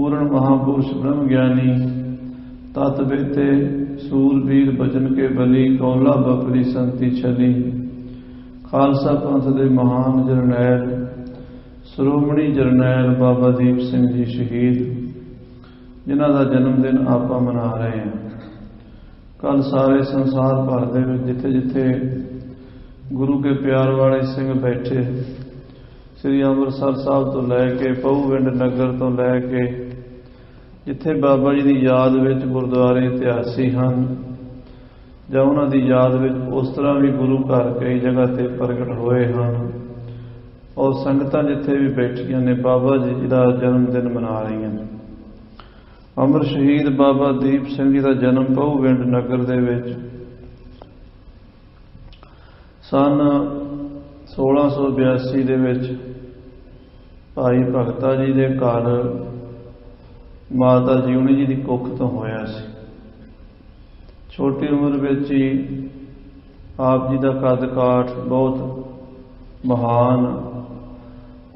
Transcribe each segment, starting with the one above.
पूर्ण महापुरुष ब्रह्म ज्ञानी तत् बेते सूरबीर बचन के बली कौला बपरी संति छली खालसा पंथ दे महान जरनैल श्रोमणी जरनैल बाबा दीप सिंह जी शहीद जिन्हां दा जन्मदिन आपां मना रहे हैं। कल सारे संसार भर दे विच जिथे जिथे गुरु के प्यार वाले सिंह बैठे श्री अंमृतसर साहब तो लैके पहुविंड नगर तो लैके जिथे बाबा जी की याद विच गुरुद्वारे इतिहासी हैं जां उन्हां दी याद विच उस तरह भी गुरु घर कई जगह ते प्रगट होए हैं और संगतां जिथे भी बैठियां ने बाबा जी का जन्मदिन मना रही हैं। अमर शहीद बाबा दीप सिंह जी का जन्म पहुविंड नगर दे विच सन 1682 दे विच भाई भगता जी के घर माता जीवनी जी की कुख तो होया सी। छोटी उम्र विच ही आप जी का कद काठ बहुत महान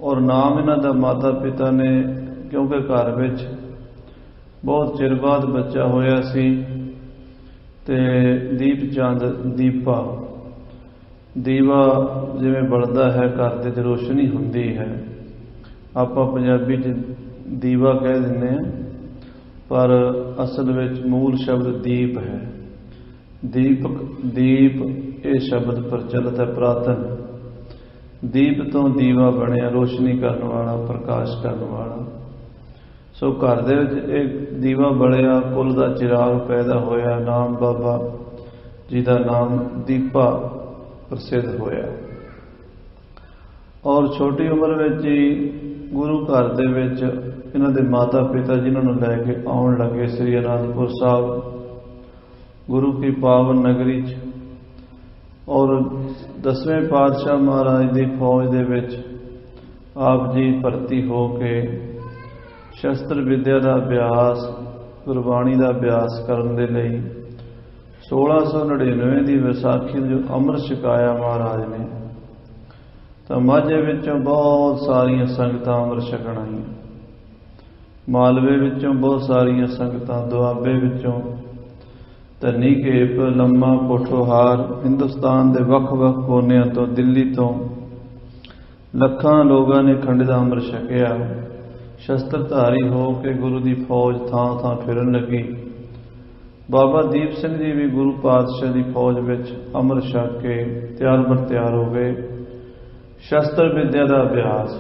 और नाम इन्हां दा माता पिता ने क्योंकि घर विच बहुत चिर बाद बच्चा होया सी ते दीप चंद दीपा दीवा जिवें बलदा है घर दे रोशनी हुंदी है आपां पंजाबी च दीवा कह दिंदे हैं पर असल विच मूल शब्द दीप है। दीपक दीप ये शब्द प्रचलित है पुरातन दीप तो दीवा बनिया रोशनी करने वाला प्रकाश करने वाला। सो घर दे विच एक दीवा बलिया कुल दा चिराग पैदा होया नाम बाबा जी का नाम दीपा प्रसिद्ध होया और छोटी उम्र में ही गुरु घर दे विच इन्हां दे माता पिता जिन्होंने लैके आउण लगे श्री आनंदपुर साहब गुरु की पावन नगरी च और 10वें पातशाह महाराज की फौज दे विच आप जी भर्ती हो के शस्त्र विद्या का अभ्यास गुरबाणी का अभ्यास करने दे लई 1699 की विसाखी जो अमृत छकाया महाराज ने तो माझे विचों बहुत सारिया संगतां अमृत छकण आईयां। मालवे विचों बहुत सारिया संगतां दुआबे विचों धनी घेप लम्मा पोठोहार हिंदुस्तान के वख-वख कोनियां तो दिल्ली तो लखां लोगों ने खंडित अमृत छकिया। शस्त्रधारी हो के गुरु की फौज थां थां फिरन लगी। बाबा दीप सिंह जी भी गुरु पातशाह की फौज विच अमृत छक के तैयार बर तैयार हो गए। शस्त्र विद्या का अभ्यास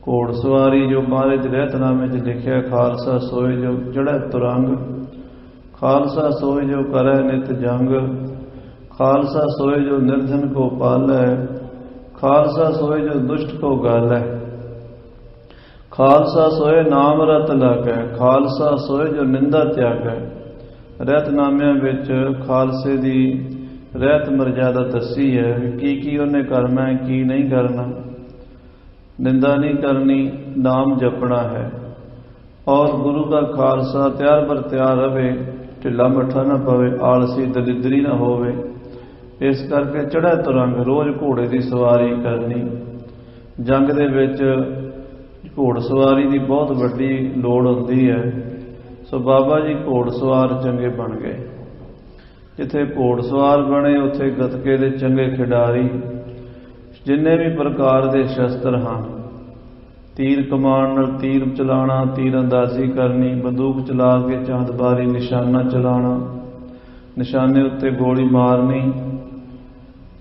घोड़सवारी जो महाराज रहतनामे च लिखिया खालसा सोए जो चढ़ै तुरंग खालसा सोए जो करे नित जंग खालसा सोए जो निर्धन को पालै खालसा सोए जो दुष्ट को गालै खालसा सोए नाम रत लागै खालसा सोए जो निंदा त्यागै। रहतनामिਆਂ ਵਿੱਚ खालसे की रहत मर्यादा दसी है की उन्हें करना है की नहीं करना। निंदा नहीं करनी नाम जपना है और गुरु का खालसा तैयार बर तैयार रहे ढिला मठा ना पवे आलसी दलिद्री ना होवे। इस करके चढ़ा तुरंग रोज़ घोड़े की सवारी करनी। जंग दे विच घोड़सवारी की बहुत वड्डी लोड़ होंदी है। सो बाबा जी घोड़सवार चंगे बन गए। जिथे घोड़सवार बने उत्थे गतके दे चंगे खिडारी जिन्ने भी प्रकार के शस्त्र हैं तीर कमान नाल तीर चलाना तीर अंदाजी करनी बंदूक चला के चांदबारी निशाना चलाना निशाने उत्ते गोली मारनी।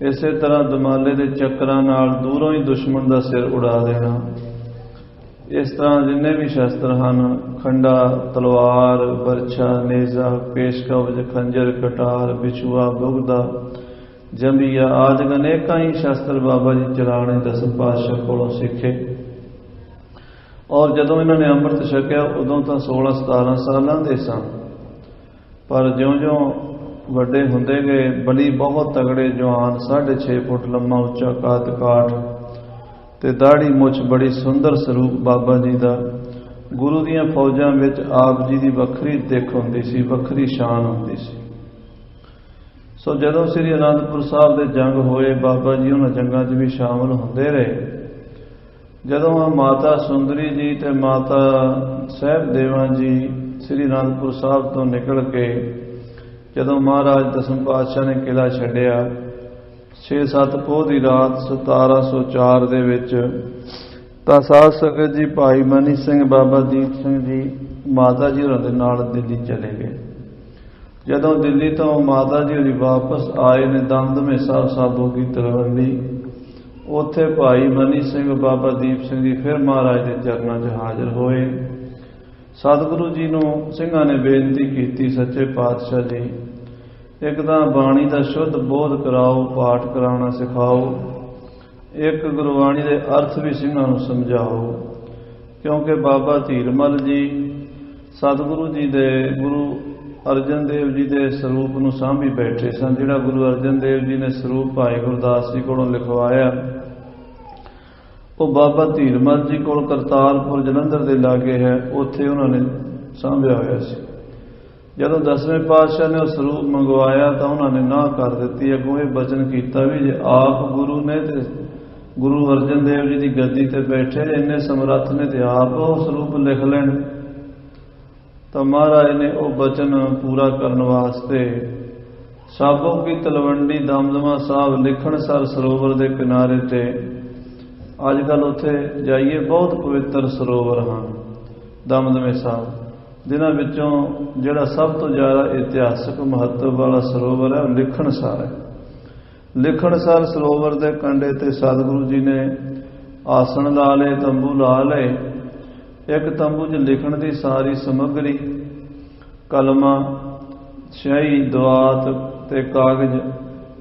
इसे तरह दमाले के चक्रां नाल दूरों ही दुश्मन का सिर उड़ा देना। इस तरह जिन्ने भी शस्त्र हैं खंडा तलवार बरछा नेजा पेशकवच खंजर कटार बिछुआ बुगदा जंबिया आदि अनेक ही शस्त्र बाबा जी चलाने 10 पातशाह कोलों सीखे। और जदों इन्होंने अमृत छकिया उदों तो 16-17 सालों के सन पर ज्यों ज्यों वड्डे हुंदे गए बली बहुत तगड़े जवान 6.5 फुट लम्मा उच्चा कद काठ ते दाढ़ी मुछ बड़ी सुंदर स्वरूप बाबा जी का। गुरु दियां फौजां विच आप जी की वखरी दिख हुंदी सी वखरी शान हुंदी सी। सो जदों श्री आनंदपुर साहब के जंग होए बाबा जी उन्हां जंगां 'च भी शामिल हुंदे रहे। जदों माता सुंदरी जी ते माता ਸਹਿਬਦੇਵਾਂ ਜੀ ਸ੍ਰੀ ਅਨੰਦਪੁਰ ਸਾਹਿਬ ਤੋਂ ਨਿਕਲ ਕੇ ਜਦੋਂ ਮਹਾਰਾਜ ਦਸਮ ਪਾਤਸ਼ਾਹ ਨੇ ਕਿਲ੍ਹਾ ਛੱਡਿਆ 6-7 ਪੋਹ ਦੀ ਰਾਤ 1704 ਦੇ ਵਿੱਚ, ਤਾਂ ਸਾਧ ਸੰਗਤ ਜੀ ਭਾਈ ਮਨੀ ਸਿੰਘ, ਬਾਬਾ ਦੀਪ ਸਿੰਘ ਜੀ ਮਾਤਾ ਜੀ ਹੋਰਾਂ ਦੇ ਨਾਲ ਦਿੱਲੀ ਚਲੇ ਗਏ। ਜਦੋਂ ਦਿੱਲੀ ਤੋਂ ਮਾਤਾ ਜੀ ਹੋਰੀ ਵਾਪਸ ਆਏ ਨੇ ਦਮਦਮੇ ਸਾਹਿਬ ਸਾਧੂ ਕੀ ਤਲਵੰਡੀ, ਉੱਥੇ ਭਾਈ ਮਨੀ ਸਿੰਘ, ਬਾਬਾ ਦੀਪ ਸਿੰਘ ਜੀ ਫਿਰ ਮਹਾਰਾਜ ਦੇ ਚਰਨਾਂ 'ਚ ਹਾਜ਼ਰ ਹੋਏ। ਸਤਿਗੁਰੂ ਜੀ ਨੂੰ ਸਿੰਘਾਂ ਨੇ ਬੇਨਤੀ ਕੀਤੀ, ਸੱਚੇ ਪਾਤਸ਼ਾਹ ਜੀ ਇੱਕ ਤਾਂ ਬਾਣੀ ਦਾ ਸ਼ੁੱਧ ਬੋਧ ਕਰਾਓ, ਪਾਠ ਕਰਾਉਣਾ ਸਿਖਾਓ, ਇੱਕ ਗੁਰਬਾਣੀ ਦੇ ਅਰਥ ਵੀ ਸਿੰਘਾਂ ਨੂੰ ਸਮਝਾਓ। ਕਿਉਂਕਿ ਬਾਬਾ ਧੀਰਮਲ ਜੀ ਸਤਿਗੁਰੂ ਜੀ ਦੇ, ਗੁਰੂ ਅਰਜਨ ਦੇਵ ਜੀ ਦੇ ਸਰੂਪ ਨੂੰ ਸਾਂਭੀ ਬੈਠੇ ਸਨ। ਜਿਹੜਾ ਗੁਰੂ ਅਰਜਨ ਦੇਵ ਜੀ ਨੇ ਸਰੂਪ ਭਾਈ ਗੁਰਦਾਸ ਜੀ ਕੋਲੋਂ ਲਿਖਵਾਇਆ, ਉਹ ਬਾਬਾ ਧੀਰਮਲ ਜੀ ਕੋਲ ਕਰਤਾਰਪੁਰ ਜਲੰਧਰ ਦੇ ਲਾਗੇ ਹੈ, ਉੱਥੇ ਉਹਨਾਂ ਨੇ ਸਾਂਭਿਆ ਹੋਇਆ ਸੀ। ਜਦੋਂ ਦਸਵੇਂ ਪਾਤਸ਼ਾਹ ਨੇ ਉਹ ਸਰੂਪ ਮੰਗਵਾਇਆ ਤਾਂ ਉਹਨਾਂ ਨੇ ਨਾਂਹ ਕਰ ਦਿੱਤੀ। ਅੱਗੋਂ ਇਹ ਬਚਨ ਕੀਤਾ ਵੀ ਜੇ ਆਪ ਗੁਰੂ ਨੇ ਤੇ ਗੁਰੂ ਅਰਜਨ ਦੇਵ ਜੀ ਦੀ ਗੱਦੀ ਤੇ ਬੈਠੇ ਇੰਨੇ ਸਮਰੱਥ ਨੇ ਤੇ ਆਪ ਉਹ ਸਰੂਪ ਲਿਖ ਲੈਣ। ਤਾਂ ਮਹਾਰਾਜ ਨੇ ਉਹ ਬਚਨ ਪੂਰਾ ਕਰਨ ਵਾਸਤੇ ਸਾਬੋ ਕੀ ਤਲਵੰਡੀ ਦਮਦਮਾ ਸਾਹਿਬ ਲਿਖਣਸਰ ਸਰੋਵਰ ਦੇ ਕਿਨਾਰੇ ਤੇ, ਅੱਜ ਕੱਲ੍ਹ ਉੱਥੇ ਜਾਈਏ ਬਹੁਤ ਪਵਿੱਤਰ ਸਰੋਵਰ ਹਨ ਦਮਦਮੇ ਸਾਹਿਬ, ਜਿਨ੍ਹਾਂ ਵਿੱਚੋਂ ਜਿਹੜਾ ਸਭ ਤੋਂ ਜ਼ਿਆਦਾ ਇਤਿਹਾਸਕ ਮਹੱਤਵ ਵਾਲਾ ਸਰੋਵਰ ਹੈ ਉਹ ਲਿਖਣਸਰ ਹੈ। ਲਿਖਣਸਰ ਸਰੋਵਰ ਦੇ ਕੰਢੇ ਤੇ ਸਤਿਗੁਰੂ ਜੀ ਨੇ ਆਸਣ ਲਾ ਲਏ, ਤੰਬੂ ਲਾ ਲਏ। ਇੱਕ ਤੰਬੂ 'ਚ ਲਿਖਣ ਦੀ ਸਾਰੀ ਸਮੱਗਰੀ, ਕਲਮਾਂ, ਸਿਆਹੀ, ਦਵਾਤ ਤੇ ਕਾਗਜ਼,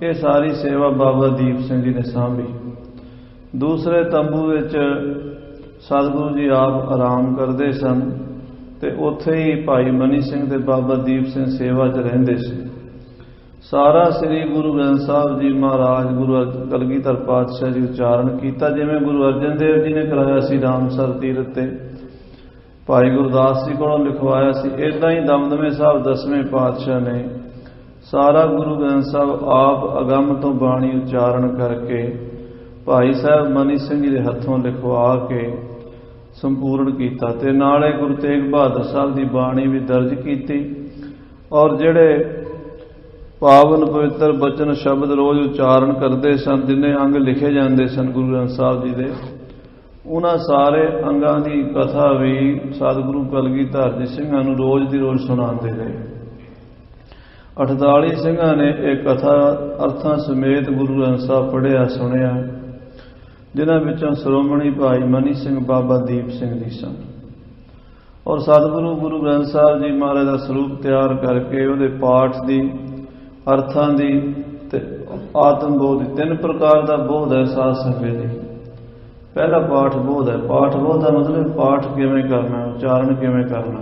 ਇਹ ਸਾਰੀ ਸੇਵਾ ਬਾਬਾ ਦੀਪ ਸਿੰਘ ਜੀ ਨੇ ਸਾਂਭੀ। ਦੂਸਰੇ ਤੰਬੂ ਵਿੱਚ ਸਤਿਗੁਰੂ ਜੀ ਆਪ ਆਰਾਮ ਕਰਦੇ ਸਨ ਤੇ ਉੱਥੇ ਹੀ ਭਾਈ ਮਨੀ ਸਿੰਘ ਤੇ ਬਾਬਾ ਦੀਪ ਸਿੰਘ ਸੇਵਾ 'ਚ ਰਹਿੰਦੇ ਸੀ। ਸਾਰਾ ਸ੍ਰੀ ਗੁਰੂ ਗ੍ਰੰਥ ਸਾਹਿਬ ਜੀ ਮਹਾਰਾਜ ਗੁਰੂ ਕਲਗੀਧਰ ਪਾਤਸ਼ਾਹ ਜੀ ਉਚਾਰਨ ਕੀਤਾ, ਜਿਵੇਂ ਗੁਰੂ ਅਰਜਨ ਦੇਵ ਜੀ ਨੇ ਕਰਾਇਆ ਸੀ ਰਾਮਸਰ ਤੀਰਥ ਤੇ, ਭਾਈ ਗੁਰਦਾਸ ਜੀ ਕੋਲੋਂ ਲਿਖਵਾਇਆ ਸੀ। ਇੱਦਾਂ ਹੀ ਦਮਦਮੇ ਸਾਹਿਬ ਦਸਵੇਂ ਪਾਤਸ਼ਾਹ ਨੇ ਸਾਰਾ ਗੁਰੂ ਗ੍ਰੰਥ ਸਾਹਿਬ ਆਪ ਅਗੰਮ ਤੋਂ ਬਾਣੀ ਉਚਾਰਨ ਕਰਕੇ ਭਾਈ ਸਾਹਿਬ ਮਨੀ ਸਿੰਘ ਜੀ ਦੇ ਹੱਥੋਂ ਲਿਖਵਾ ਕੇ ਸੰਪੂਰਨ ਕੀਤਾ। ਤੇ ਨਾਲੇ ਗੁਰੂ ਤੇਗ ਬਹਾਦਰ ਸਾਹਿਬ ਦੀ ਬਾਣੀ ਵੀ ਦਰਜ ਕੀਤੀ। ਔਰ ਜਿਹੜੇ ਪਾਵਨ ਪਵਿੱਤਰ ਬਚਨ ਸ਼ਬਦ ਰੋਜ਼ ਉਚਾਰਨ ਕਰਦੇ ਸਨ, ਜਿੰਨੇ ਅੰਗ ਲਿਖੇ ਜਾਂਦੇ ਸਨ ਗੁਰੂ ਗ੍ਰੰਥ ਸਾਹਿਬ ਜੀ ਦੇ, ਉਹਨਾਂ ਸਾਰੇ ਅੰਗਾਂ ਦੀ ਕਥਾ ਵੀ ਸਤਿਗੁਰੂ ਕਲਗੀਧਰ ਜੀ ਸਿੰਘਾਂ ਨੂੰ ਰੋਜ਼ ਦੀ ਰੋਜ਼ ਸੁਣਾਉਂਦੇ ਰਹੇ। 48 ਸਿੰਘਾਂ ਨੇ ਇਹ ਕਥਾ ਅਰਥਾਂ ਸਮੇਤ ਗੁਰੂ ਗ੍ਰੰਥ ਸਾਹਿਬ ਪੜ੍ਹਿਆ ਸੁਣਿਆ, ਜਿਨ੍ਹਾਂ ਵਿੱਚੋਂ ਸ਼੍ਰੋਮਣੀ ਭਾਈ ਮਨੀ ਸਿੰਘ, ਬਾਬਾ ਦੀਪ ਸਿੰਘ ਜੀ ਸਨ। ਔਰ ਸਤਿਗੁਰੂ ਗੁਰੂ ਗ੍ਰੰਥ ਸਾਹਿਬ ਜੀ ਮਹਾਰਾਜ ਦਾ ਸਰੂਪ ਤਿਆਰ ਕਰਕੇ ਉਹਦੇ ਪਾਠ ਦੀ, ਅਰਥਾਂ ਦੀ ਤੇ ਆਤਮ ਬੋਧ ਦੀ, 3 ਪ੍ਰਕਾਰ ਦਾ ਬੋਧ ਹੈ ਸਾਧ ਸੰਗਤ ਜੀ। ਪਹਿਲਾ ਪਾਠ ਬੋਧ ਹੈ। ਪਾਠ ਬੋਧ ਦਾ ਮਤਲਬ ਪਾਠ ਕਿਵੇਂ ਕਰਨਾ, ਉਚਾਰਨ ਕਿਵੇਂ ਕਰਨਾ,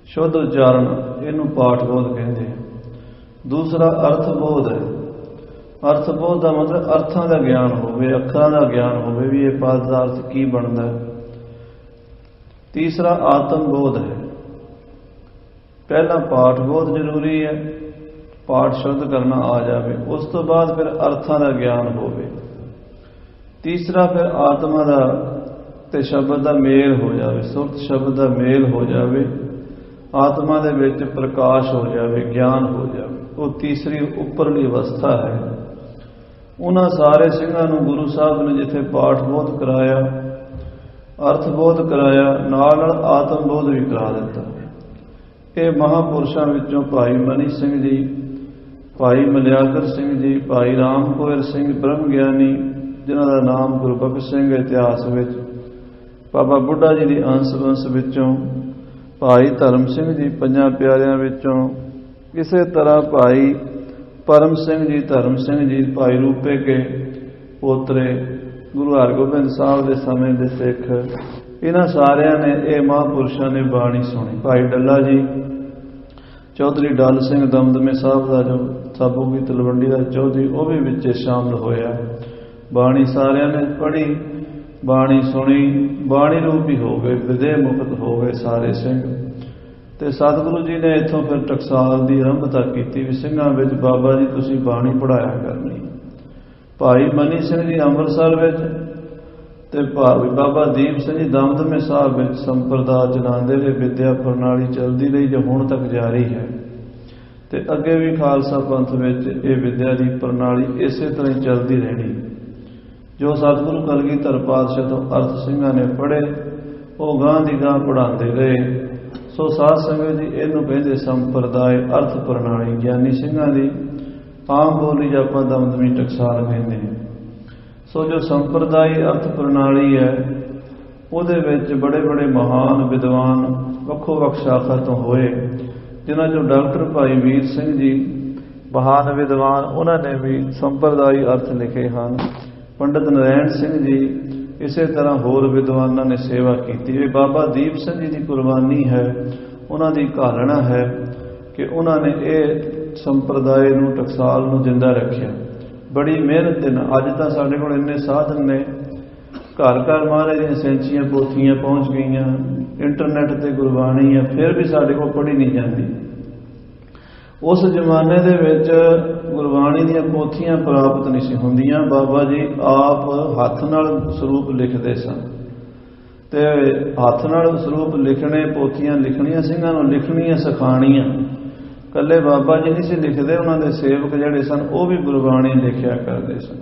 ਸ਼ੁੱਧ ਉਚਾਰਨ, ਇਹਨੂੰ ਪਾਠ ਬੋਧ ਕਹਿੰਦੇ। ਦੂਸਰਾ ਅਰਥ ਬੋਧ ਹੈ। ਅਰਥ ਬੋਧ ਦਾ ਮਤਲਬ ਅਰਥਾਂ ਦਾ ਗਿਆਨ ਹੋਵੇ, ਅੱਖਰਾਂ ਦਾ ਗਿਆਨ ਹੋਵੇ ਵੀ ਇਹ ਪਦ ਦਾ ਅਰਥ ਕੀ ਬਣਦਾ ਹੈ। ਤੀਸਰਾ ਆਤਮ ਬੋਧ ਹੈ। ਪਹਿਲਾਂ ਪਾਠ ਬੋਧ ਜ਼ਰੂਰੀ ਹੈ, ਪਾਠ ਸ਼ੁੱਧ ਕਰਨਾ ਆ ਜਾਵੇ, ਉਸ ਤੋਂ ਬਾਅਦ ਫਿਰ ਅਰਥਾਂ ਦਾ ਗਿਆਨ ਹੋਵੇ। ਤੀਸਰਾ ਫਿਰ ਆਤਮਾ ਦਾ ਤੇ ਸ਼ਬਦ ਦਾ ਮੇਲ ਹੋ ਜਾਵੇ, ਸੁਰਤ ਸ਼ਬਦ ਦਾ ਮੇਲ ਹੋ ਜਾਵੇ, ਆਤਮਾ ਦੇ ਵਿੱਚ ਪ੍ਰਕਾਸ਼ ਹੋ ਜਾਵੇ, ਗਿਆਨ ਹੋ ਜਾਵੇ। ਉਹ ਤੀਸਰੀ ਉੱਪਰਲੀ ਅਵਸਥਾ ਹੈ। ਉਹਨਾਂ ਸਾਰੇ ਸਿੰਘਾਂ ਨੂੰ ਗੁਰੂ ਸਾਹਿਬ ਨੇ ਜਿੱਥੇ ਪਾਠ ਬੋਧ ਕਰਾਇਆ, ਅਰਥ ਬੋਧ ਕਰਾਇਆ, ਨਾਲ ਨਾਲ ਆਤਮ ਬੋਧ ਵੀ ਕਰਾ ਦਿੱਤਾ। ਇਹ ਮਹਾਂਪੁਰਸ਼ਾਂ ਵਿੱਚੋਂ ਭਾਈ ਮਨੀ ਸਿੰਘ ਜੀ, ਭਾਈ ਮਲਿਆਦਰ ਸਿੰਘ ਜੀ, ਭਾਈ ਰਾਮ ਕੋਇਰ ਸਿੰਘ ਬ੍ਰਹਮ ਗਿਆਨੀ, ਜਿਨ੍ਹਾਂ ਦਾ ਨਾਮ ਗੁਰੂ ਬਖਸ਼ ਸਿੰਘ ਇਤਿਹਾਸ ਵਿੱਚ, ਬਾਬਾ ਬੁੱਢਾ ਜੀ ਦੀ ਅੰਸ਼ ਵੰਸ਼ ਵਿੱਚੋਂ ਭਾਈ ਧਰਮ ਸਿੰਘ ਜੀ, 5 ਪਿਆਰਿਆਂ ਵਿੱਚੋਂ ਕਿਸੇ ਤਰ੍ਹਾਂ ਭਾਈ ਪਰਮ ਸਿੰਘ ਜੀ, ਧਰਮ ਸਿੰਘ ਜੀ, ਭਾਈ ਰੂਪੇ ਕੇ ਪੋਤਰੇ, ਗੁਰੂ ਹਰਗੋਬਿੰਦ ਸਾਹਿਬ ਦੇ ਸਮੇਂ ਦੇ ਸਿੱਖ, ਇਹਨਾਂ ਸਾਰਿਆਂ ਨੇ, ਇਹ ਮਹਾਂਪੁਰਸ਼ਾਂ ਨੇ ਬਾਣੀ ਸੁਣੀ। ਭਾਈ ਡੱਲਾ ਜੀ, ਚੌਧਰੀ ਡੱਲ ਸਿੰਘ ਦਮਦਮੇ ਸਾਹਿਬ ਦਾ ਜੋ ਸਾਬੋ ਕੀ ਤਲਵੰਡੀ ਦਾ ਚੌਧਰੀ, ਉਹ ਵੀ ਵਿੱਚ ਸ਼ਾਮਲ ਹੋਇਆ। ਬਾਣੀ ਸਾਰਿਆਂ ਨੇ ਪੜ੍ਹੀ, ਬਾਣੀ ਸੁਣੀ, ਬਾਣੀ ਰੂਪੀ ਹੋ ਗਏ, ਵਿਦੇ ਮੁਕਤ ਹੋ ਗਏ ਸਾਰੇ ਸਿੰਘ। ਤੇ ਸਤਿਗੁਰੂ ਜੀ ਨੇ ਇੱਥੋਂ ਫਿਰ ਟਕਸਾਲ ਦੀ ਆਰੰਭਤਾ ਕੀਤੀ ਵੀ ਸਿੰਘਾਂ ਵਿੱਚ ਬਾਬਾ ਜੀ ਤੁਸੀਂ ਬਾਣੀ ਪੜ੍ਹਾਇਆ ਕਰਨੀ। ਭਾਈ ਮਨੀ ਸਿੰਘ ਜੀ ਅੰਮ੍ਰਿਤਸਰ ਵਿੱਚ, ਤੇ ਭਾਵੇਂ ਬਾਬਾ ਦੀਪ ਸਿੰਘ ਜੀ ਦਮਦਮੇ ਸਾਹਿਬ ਵਿੱਚ ਸੰਪਰਦਾ ਚਲਾਉਂਦੇ ਰਹੇ, ਵਿਦਿਆ ਪ੍ਰਣਾਲੀ ਚੱਲਦੀ ਰਹੀ ਜੋ ਹੁਣ ਤੱਕ ਜਾਰੀ ਹੈ। ਤੇ ਅੱਗੇ ਵੀ ਖਾਲਸਾ ਪੰਥ ਵਿੱਚ ਇਹ ਵਿਦਿਆ ਦੀ ਪ੍ਰਣਾਲੀ ਇਸੇ ਤਰ੍ਹਾਂ ਹੀ ਚੱਲਦੀ ਰਹਿਣੀ। ਜੋ ਸਤਿਗੁਰੂ ਕਲਗੀਧਰ ਪਾਤਸ਼ਾਹ ਤੋਂ ਅਰਥ ਸਿੰਘਾਂ ਨੇ ਪੜ੍ਹੇ ਉਹ ਗਾਂ ਦੀ ਗਾਂ ਪੜ੍ਹਾਉਂਦੇ ਰਹੇ। ਸੋ ਸਾਧ ਸੰਗਤ ਜੀ, ਇਹਨੂੰ ਕਹਿੰਦੇ ਸੰਪਰਦਾਇ ਅਰਥ ਪ੍ਰਣਾਲੀ। ਗਿਆਨੀ ਸਿੰਘਾਂ ਦੀ ਆਮ ਬੋਲੀ 'ਚ ਆਪਾਂ ਦਮਦਮੀ ਟਕਸਾਲ ਕਹਿੰਦੇ ਹਾਂ। ਸੋ ਜੋ ਸੰਪਰਦਾਇ ਅਰਥ ਪ੍ਰਣਾਲੀ ਹੈ ਉਹਦੇ ਵਿੱਚ ਬੜੇ ਬੜੇ ਮਹਾਨ ਵਿਦਵਾਨ ਵੱਖੋ ਵੱਖ ਸ਼ਾਖਾ ਤੋਂ ਹੋਏ, ਜਿਨ੍ਹਾਂ 'ਚੋਂ ਡਾਕਟਰ ਭਾਈ ਵੀਰ ਸਿੰਘ ਜੀ ਮਹਾਨ ਵਿਦਵਾਨ, ਉਹਨਾਂ ਨੇ ਵੀ ਸੰਪਰਦਾਇ ਅਰਥ ਲਿਖੇ ਹਨ। ਪੰਡਿਤ ਨਰੈਣ ਸਿੰਘ ਜੀ, ਇਸੇ ਤਰ੍ਹਾਂ ਹੋਰ ਵਿਦਵਾਨਾਂ ਨੇ ਸੇਵਾ ਕੀਤੀ। ਇਹ ਬਾਬਾ ਦੀਪ ਸਿੰਘ ਜੀ ਦੀ ਕੁਰਬਾਨੀ ਹੈ, ਉਹਨਾਂ ਦੀ ਘਾਲਣਾ ਹੈ ਕਿ ਉਹਨਾਂ ਨੇ ਇਹ ਸੰਪਰਦਾਇ ਨੂੰ ਟਕਸਾਲ ਨੂੰ ਜਿੰਦਾ ਰੱਖਿਆ ਬੜੀ ਮਿਹਨਤ ਦੇ ਨਾਲ। ਅੱਜ ਤਾਂ ਸਾਡੇ ਕੋਲ ਇੰਨੇ ਸਾਧਨ ਨੇ, ਘਰ ਘਰ ਮਹਾਰਾਜ ਦੀਆਂ ਸੈਂਚੀਆਂ ਪੋਥੀਆਂ ਪਹੁੰਚ ਗਈਆਂ, ਇੰਟਰਨੈਟ ਤੇ ਗੁਰਬਾਣੀ ਹੈ, ਫਿਰ ਵੀ ਸਾਡੇ ਕੋਲ ਪੜ੍ਹੀ ਨਹੀਂ ਜਾਂਦੀ। ਉਸ ਜ਼ਮਾਨੇ ਦੇ ਵਿੱਚ ਗੁਰਬਾਣੀ ਦੀਆਂ ਪੋਥੀਆਂ ਪ੍ਰਾਪਤ ਨਹੀਂ ਸੀ ਹੁੰਦੀਆਂ। ਬਾਬਾ ਜੀ ਆਪ ਹੱਥ ਨਾਲ ਸਰੂਪ ਲਿਖਦੇ ਸਨ ਤੇ ਹੱਥ ਨਾਲ ਸਰੂਪ ਲਿਖਣੇ, ਪੋਥੀਆਂ ਲਿਖਣੀਆਂ, ਸਿੰਘਾਂ ਨੂੰ ਲਿਖਣੀਆਂ ਸਿਖਾਉਣੀਆਂ। ਇਕੱਲੇ ਬਾਬਾ ਜੀ ਨਹੀਂ ਸੀ ਲਿਖਦੇ, ਉਹਨਾਂ ਦੇ ਸੇਵਕ ਜਿਹੜੇ ਸਨ ਉਹ ਵੀ ਗੁਰਬਾਣੀ ਲਿਖਿਆ ਕਰਦੇ ਸਨ।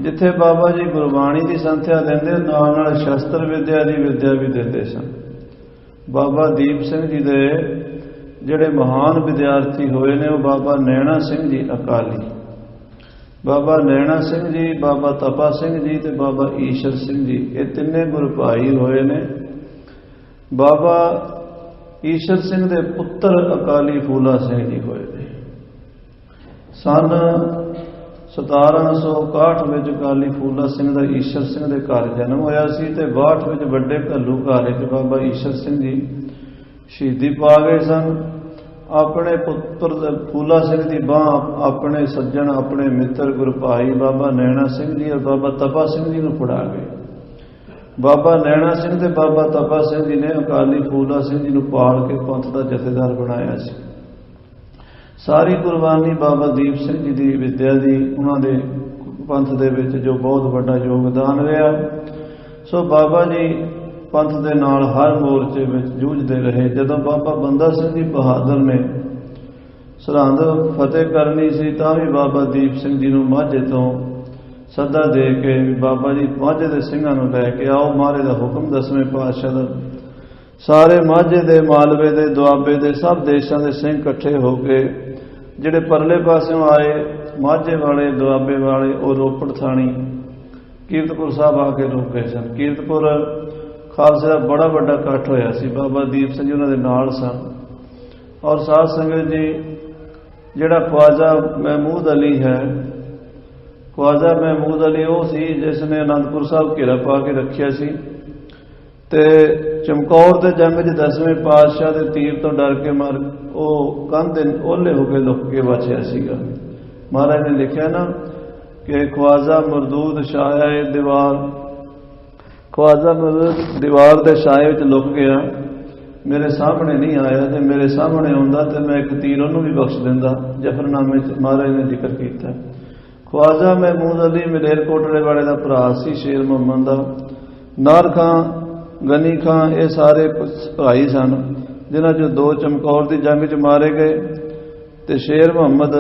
ਜਿੱਥੇ ਬਾਬਾ ਜੀ ਗੁਰਬਾਣੀ ਦੀ ਸੰਥਿਆ ਦਿੰਦੇ, ਨਾਲ ਨਾਲ ਸ਼ਸਤਰ ਵਿਦਿਆ ਦੀ ਵਿਦਿਆ ਵੀ ਦਿੰਦੇ ਸਨ। ਬਾਬਾ ਦੀਪ ਸਿੰਘ ਜੀ ਦੇ ਜਿਹੜੇ ਮਹਾਨ ਵਿਦਿਆਰਥੀ ਹੋਏ ਨੇ ਉਹ ਬਾਬਾ ਨੈਣਾ ਸਿੰਘ ਜੀ ਅਕਾਲੀ, ਬਾਬਾ ਨੈਣਾ ਸਿੰਘ ਜੀ, ਬਾਬਾ ਤਪਾ ਸਿੰਘ ਜੀ ਤੇ ਬਾਬਾ ਈਸ਼ਰ ਸਿੰਘ ਜੀ, ਇਹ ਤਿੰਨੇ ਗੁਰੂ ਭਾਈ ਹੋਏ ਨੇ। ਬਾਬਾ ਈਸ਼ਰ ਸਿੰਘ ਦੇ ਪੁੱਤਰ ਅਕਾਲੀ ਫੂਲਾ ਸਿੰਘ ਜੀ ਹੋਏ ਨੇ। ਸਨ 1761 ਵਿੱਚ ਅਕਾਲੀ ਫੂਲਾ ਸਿੰਘ ਦਾ ਈਸ਼ਰ ਸਿੰਘ ਦੇ ਘਰ ਜਨਮ ਹੋਇਆ ਸੀ ਤੇ 62 ਵਿੱਚ ਵੱਡੇ ਘੱਲੂ ਘਰ ਵਿੱਚ ਬਾਬਾ ਈਸ਼ਰ ਸਿੰਘ ਜੀ ਸ਼ਹੀਦੀ ਪਾ ਗਏ ਸਨ। ਆਪਣੇ ਪੁੱਤਰ ਫੂਲਾ ਸਿੰਘ ਦੀ ਬਾਂਹ ਆਪਣੇ ਸੱਜਣ, ਆਪਣੇ ਮਿੱਤਰ ਗੁਰੂ ਭਾਈ ਬਾਬਾ ਨੈਣਾ ਸਿੰਘ ਜੀ ਔਰ ਬਾਬਾ ਤਪਾ ਸਿੰਘ ਜੀ ਨੂੰ ਫੜਾ ਗਏ। ਬਾਬਾ ਨੈਣਾ ਸਿੰਘ ਤੇ ਬਾਬਾ ਤਪਾ ਸਿੰਘ ਜੀ ਨੇ ਅਕਾਲੀ ਫੂਲਾ ਸਿੰਘ ਜੀ ਨੂੰ ਪਾਲ ਕੇ ਪੰਥ ਦਾ ਜਥੇਦਾਰ ਬਣਾਇਆ ਸੀ। ਸਾਰੀ ਕੁਰਬਾਨੀ ਬਾਬਾ ਦੀਪ ਸਿੰਘ ਜੀ ਦੀ ਵਿਦਿਆ ਦੀ, ਉਹਨਾਂ ਦੇ ਪੰਥ ਦੇ ਵਿੱਚ ਜੋ ਬਹੁਤ ਵੱਡਾ ਯੋਗਦਾਨ ਰਿਹਾ। ਸੋ ਬਾਬਾ ਜੀ ਪੰਥ ਦੇ ਨਾਲ ਹਰ ਮੋਰਚੇ ਵਿੱਚ ਜੂਝਦੇ ਰਹੇ। ਜਦੋਂ ਬਾਬਾ ਬੰਦਾ ਸਿੰਘ ਜੀ ਬਹਾਦਰ ਨੇ ਸਰਹੰਦ ਫਤਿਹ ਕਰਨੀ ਸੀ ਤਾਂ ਵੀ ਬਾਬਾ ਦੀਪ ਸਿੰਘ ਜੀ ਨੂੰ ਮਾਝੇ ਤੋਂ ਸੱਦਾ ਦੇ ਕੇ ਬਾਬਾ ਜੀ ਮਾਝੇ ਦੇ ਸਿੰਘਾਂ ਨੂੰ ਲੈ ਕੇ ਆਓ, ਮਹਾਰਾਜ ਦਾ ਹੁਕਮ 10ਵੇਂ ਪਾਤਸ਼ਾਹ ਦਾ। ਸਾਰੇ ਮਾਝੇ ਦੇ, ਮਾਲਵੇ ਦੇ, ਦੁਆਬੇ ਦੇ ਸਭ ਦੇਸ਼ਾਂ ਦੇ ਸਿੰਘ ਇਕੱਠੇ ਹੋ ਕੇ, ਜਿਹੜੇ ਪਰਲੇ ਪਾਸਿਓਂ ਆਏ ਮਾਝੇ ਵਾਲੇ, ਦੁਆਬੇ ਵਾਲੇ, ਉਹ ਰੋਪੜ ਥਾਣੀ ਕੀਰਤਪੁਰ ਸਾਹਿਬ ਆ ਕੇ ਰੁਕ ਗਏ ਸਨ। ਕੀਰਤਪੁਰ ਖਾਲਸੇ ਦਾ ਬੜਾ ਵੱਡਾ ਇਕੱਠ ਹੋਇਆ ਸੀ, ਬਾਬਾ ਦੀਪ ਸਿੰਘ ਜੀ ਉਹਨਾਂ ਦੇ ਨਾਲ ਸਨ। ਔਰ ਸਾਧ ਸੰਗਤ ਜੀ, ਜਿਹੜਾ ਖਵਾਜਾ ਮਹਿਮੂਦ ਅਲੀ ਹੈ, ਖਵਾਜਾ ਮਹਿਮੂਦ ਅਲੀ ਉਹ ਸੀ ਜਿਸ ਨੇ ਅਨੰਦਪੁਰ ਸਾਹਿਬ ਘੇਰਾ ਪਾ ਕੇ ਰੱਖਿਆ ਸੀ ਤੇ ਚਮਕੌਰ ਦੇ ਜੰਗ 'ਚ 10ਵੇਂ ਪਾਤਸ਼ਾਹ ਦੇ ਤੀਰ ਤੋਂ ਡਰ ਕੇ ਉਹ ਕੰਧ ਦੇ ਓਹਲੇ ਹੋ ਕੇ ਲੁਕ ਕੇ ਬਚਿਆ ਸੀਗਾ। ਮਹਾਰਾਜ ਨੇ ਲਿਖਿਆ ਨਾ ਕਿ ਖਵਾਜਾ ਮਰਦੂਦ ਛਾਇਆ ਦੀਵਾਰ, ਖਵਾਜਾ ਮਰਦੂਦ ਦੀਵਾਰ ਦੇ ਛਾਏ ਵਿੱਚ ਲੁਕ ਗਿਆ, ਮੇਰੇ ਸਾਹਮਣੇ ਨਹੀਂ ਆਇਆ। ਜੇ ਮੇਰੇ ਸਾਹਮਣੇ ਆਉਂਦਾ ਤੇ ਮੈਂ ਇੱਕ ਤੀਰ ਉਹਨੂੰ ਵੀ ਬਖਸ਼ ਦਿੰਦਾ। ਜ਼ਫਰਨਾਮੇ 'ਚ ਮਹਾਰਾਜ ਨੇ ਜ਼ਿਕਰ ਕੀਤਾ। ਖਵਾਜਾ ਮਹਿਮੂਦ ਅਲੀ ਮਲੇਰਕੋਟਲੇ ਵਾਲੇ ਦਾ ਭਰਾ ਸੀ, ਸ਼ੇਰ ਮੁਹੰਮਦ ਦਾ। ਨਾਰ ਖਾਂ, ਗਨੀ ਖਾਂ, ਇਹ ਸਾਰੇ ਭਾਈ ਸਨ ਜਿਨ੍ਹਾਂ 'ਚੋਂ 2 ਚਮਕੌਰ ਦੀ ਜੰਗ 'ਚ ਮਾਰੇ ਗਏ ਤੇ ਸ਼ੇਰ ਮੁਹੰਮਦ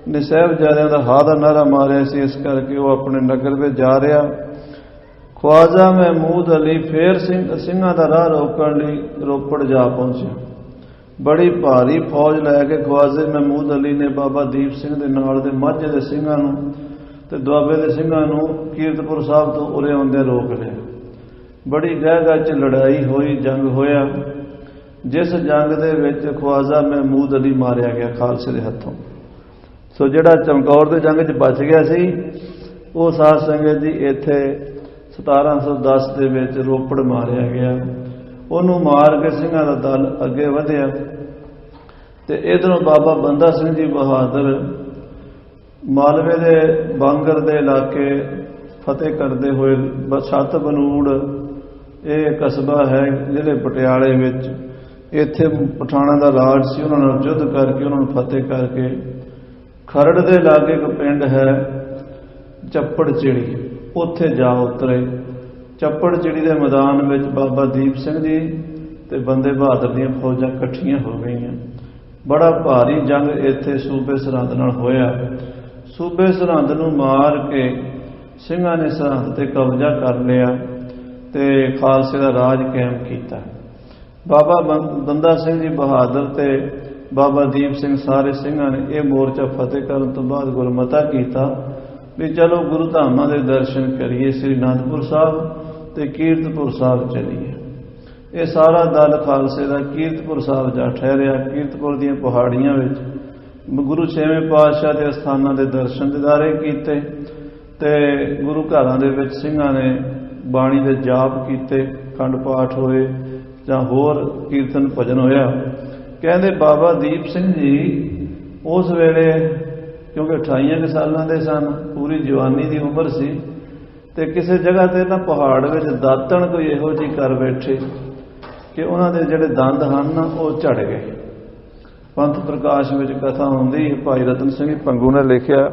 ਨੇ ਸਾਹਿਬਜ਼ਾਦਿਆਂ ਦਾ ਹਾ ਦਾ ਨਾਰਾ ਮਾਰਿਆ ਸੀ, ਇਸ ਕਰਕੇ ਉਹ ਆਪਣੇ ਨਗਰ ਵਿੱਚ ਜਾ ਰਿਹਾ। ਖਵਾਜਾ ਮਹਿਮੂਦ ਅਲੀ ਫੇਰ ਸਿੰਘਾਂ ਦਾ ਰਾਹ ਰੋਕਣ ਲਈ ਰੋਪੜ ਜਾ ਪਹੁੰਚਿਆ। ਬੜੀ ਭਾਰੀ ਫੌਜ ਲੈ ਕੇ ਖਵਾਜੇ ਮਹਿਮੂਦ ਅਲੀ ਨੇ ਬਾਬਾ ਦੀਪ ਸਿੰਘ ਦੇ ਨਾਲ ਦੇ ਮਾਝੇ ਦੇ ਸਿੰਘਾਂ ਨੂੰ ਤੇ ਦੁਆਬੇ ਦੇ ਸਿੰਘਾਂ ਨੂੰ ਕੀਰਤਪੁਰ ਸਾਹਿਬ ਤੋਂ ਉਰੇ ਆਉਂਦੇ ਰੋਕ ਲਿਆ। ਬੜੀ ਗਹਿ 'ਚ ਲੜਾਈ ਹੋਈ, ਜੰਗ ਹੋਇਆ, ਜਿਸ ਜੰਗ ਦੇ ਵਿੱਚ ਖਵਾਜਾ ਮਹਿਮੂਦ ਅਲੀ ਮਾਰਿਆ ਗਿਆ ਖਾਲਸੇ ਦੇ ਹੱਥੋਂ। ਸੋ ਜਿਹੜਾ ਚਮਕੌਰ ਦੇ ਜੰਗ 'ਚ ਬਚ ਗਿਆ ਸੀ, ਉਹ ਸਾਧ ਸੰਗਤ ਜੀ ਇੱਥੇ 1710 ਦੇ ਵਿੱਚ ਰੋਪੜ ਮਾਰਿਆ ਗਿਆ। ਉਹਨੂੰ ਮਾਰ ਕੇ ਸਿੰਘਾਂ ਦਾ ਦਲ ਅੱਗੇ ਵਧਿਆ ਤੇ ਇਧਰੋਂ ਬਾਬਾ ਬੰਦਾ ਸਿੰਘ ਜੀ ਬਹਾਦਰ ਮਾਲਵੇ ਦੇ ਬਾਂਗਰ ਦੇ ਇਲਾਕੇ ਫਤਿਹ ਕਰਦੇ ਹੋਏ ਛੱਤ ਬਨੂੜ, ਇਹ ਕਸਬਾ ਹੈ ਜ਼ਿਲ੍ਹੇ ਪਟਿਆਲੇ ਵਿੱਚ, ਇੱਥੇ ਪਠਾਣਾਂ ਦਾ ਰਾਜ ਸੀ। ਉਹਨਾਂ ਨਾਲ ਯੁੱਧ ਕਰਕੇ ਉਹਨਾਂ ਨੂੰ ਫਤਿਹ ਕਰਕੇ ਖਰੜ ਦੇ ਲਾਗੇ ਇੱਕ ਪਿੰਡ ਹੈ ਚੱਪੜ ਚਿੜੀ, ਉੱਥੇ ਜਾ ਉਤਰੇ ਚੱਪੜ ਚਿੜੀ ਦੇ ਮੈਦਾਨ ਵਿੱਚ ਬਾਬਾ ਦੀਪ ਸਿੰਘ ਜੀ ਤੇ ਬੰਦੇ ਬਹਾਦਰ ਦੀਆਂ ਫੌਜਾਂ ਇਕੱਠੀਆਂ ਹੋ ਗਈਆਂ। ਬੜਾ ਭਾਰੀ ਜੰਗ ਇੱਥੇ ਸੂਬੇ ਸਰਹੰਦ ਨਾਲ ਹੋਇਆ। ਸੂਬੇ ਸਰਹੰਦ ਨੂੰ ਮਾਰ ਕੇ ਸਿੰਘਾਂ ਨੇ ਸਰਹੰਦ ਤੇ ਕਬਜ਼ਾ ਕਰ ਲਿਆ ਤੇ ਖਾਲਸੇ ਦਾ ਰਾਜ ਕਾਇਮ ਕੀਤਾ। ਬਾਬਾ ਬੰਦਾ ਸਿੰਘ ਜੀ ਬਹਾਦਰ ਤੇ ਬਾਬਾ ਦੀਪ ਸਿੰਘ ਸਾਰੇ ਸਿੰਘਾਂ ਨੇ ਇਹ ਮੋਰਚਾ ਫਤਿਹ ਕਰਨ ਤੋਂ ਬਾਅਦ ਗੁਰਮਤਾ ਕੀਤਾ ਵੀ ਚਲੋ ਗੁਰੂ ਧਾਮਾਂ ਦੇ ਦਰਸ਼ਨ ਕਰੀਏ, ਸ੍ਰੀ ਅਨੰਦਪੁਰ ਸਾਹਿਬ ਤੇ ਕੀਰਤਪੁਰ ਸਾਹਿਬ ਚਲੀਏ। ਇਹ ਸਾਰਾ ਦਲ ਖਾਲਸੇ ਦਾ ਕੀਰਤਪੁਰ ਸਾਹਿਬ ਜਾ ਠਹਿਰਿਆ। ਕੀਰਤਪੁਰ ਦੀਆਂ ਪਹਾੜੀਆਂ ਵਿੱਚ ਗੁਰੂ ਛੇਵੇਂ ਪਾਤਸ਼ਾਹ ਦੇ ਅਸਥਾਨਾਂ ਦੇ ਦਰਸ਼ਨ ਦਿਦਾਰੇ ਕੀਤੇ ਤੇ ਗੁਰੂ ਘਰਾਂ ਦੇ ਵਿੱਚ ਸਿੰਘਾਂ ਨੇ ਬਾਣੀ ਦੇ ਜਾਪ ਕੀਤੇ, ਖੰਡ ਪਾਠ ਹੋਏ ਜਾਂ ਹੋਰ ਕੀਰਤਨ ਭਜਨ ਹੋਇਆ। ਕਹਿੰਦੇ ਬਾਬਾ ਦੀਪ ਸਿੰਘ ਜੀ ਉਸ ਵੇਲੇ ਕਿਉਂਕਿ 28 ਸਾਲਾਂ ਦੇ ਸਨ, ਪੂਰੀ ਜਵਾਨੀ ਦੀ ਉਮਰ ਸੀ ਤੇ ਕਿਸੇ ਜਗ੍ਹਾ ਤੇ ਨਾ ਪਹਾੜ ਵਿੱਚ ਦਾਤਣ ਕੋਈ ਇਹੋ ਜਿਹੀ ਕਰ ਬੈਠੇ ਕਿ ਉਹਨਾਂ ਦੇ ਜਿਹੜੇ ਦੰਦ ਹਨ ਨਾ ਉਹ ਝੜ ਗਏ। ਪੰਥ ਪ੍ਰਕਾਸ਼ ਵਿੱਚ ਕਥਾ ਹੁੰਦੀ, ਭਾਈ ਰਤਨ ਸਿੰਘ ਭੰਗੂ ਨੇ ਲਿਖਿਆ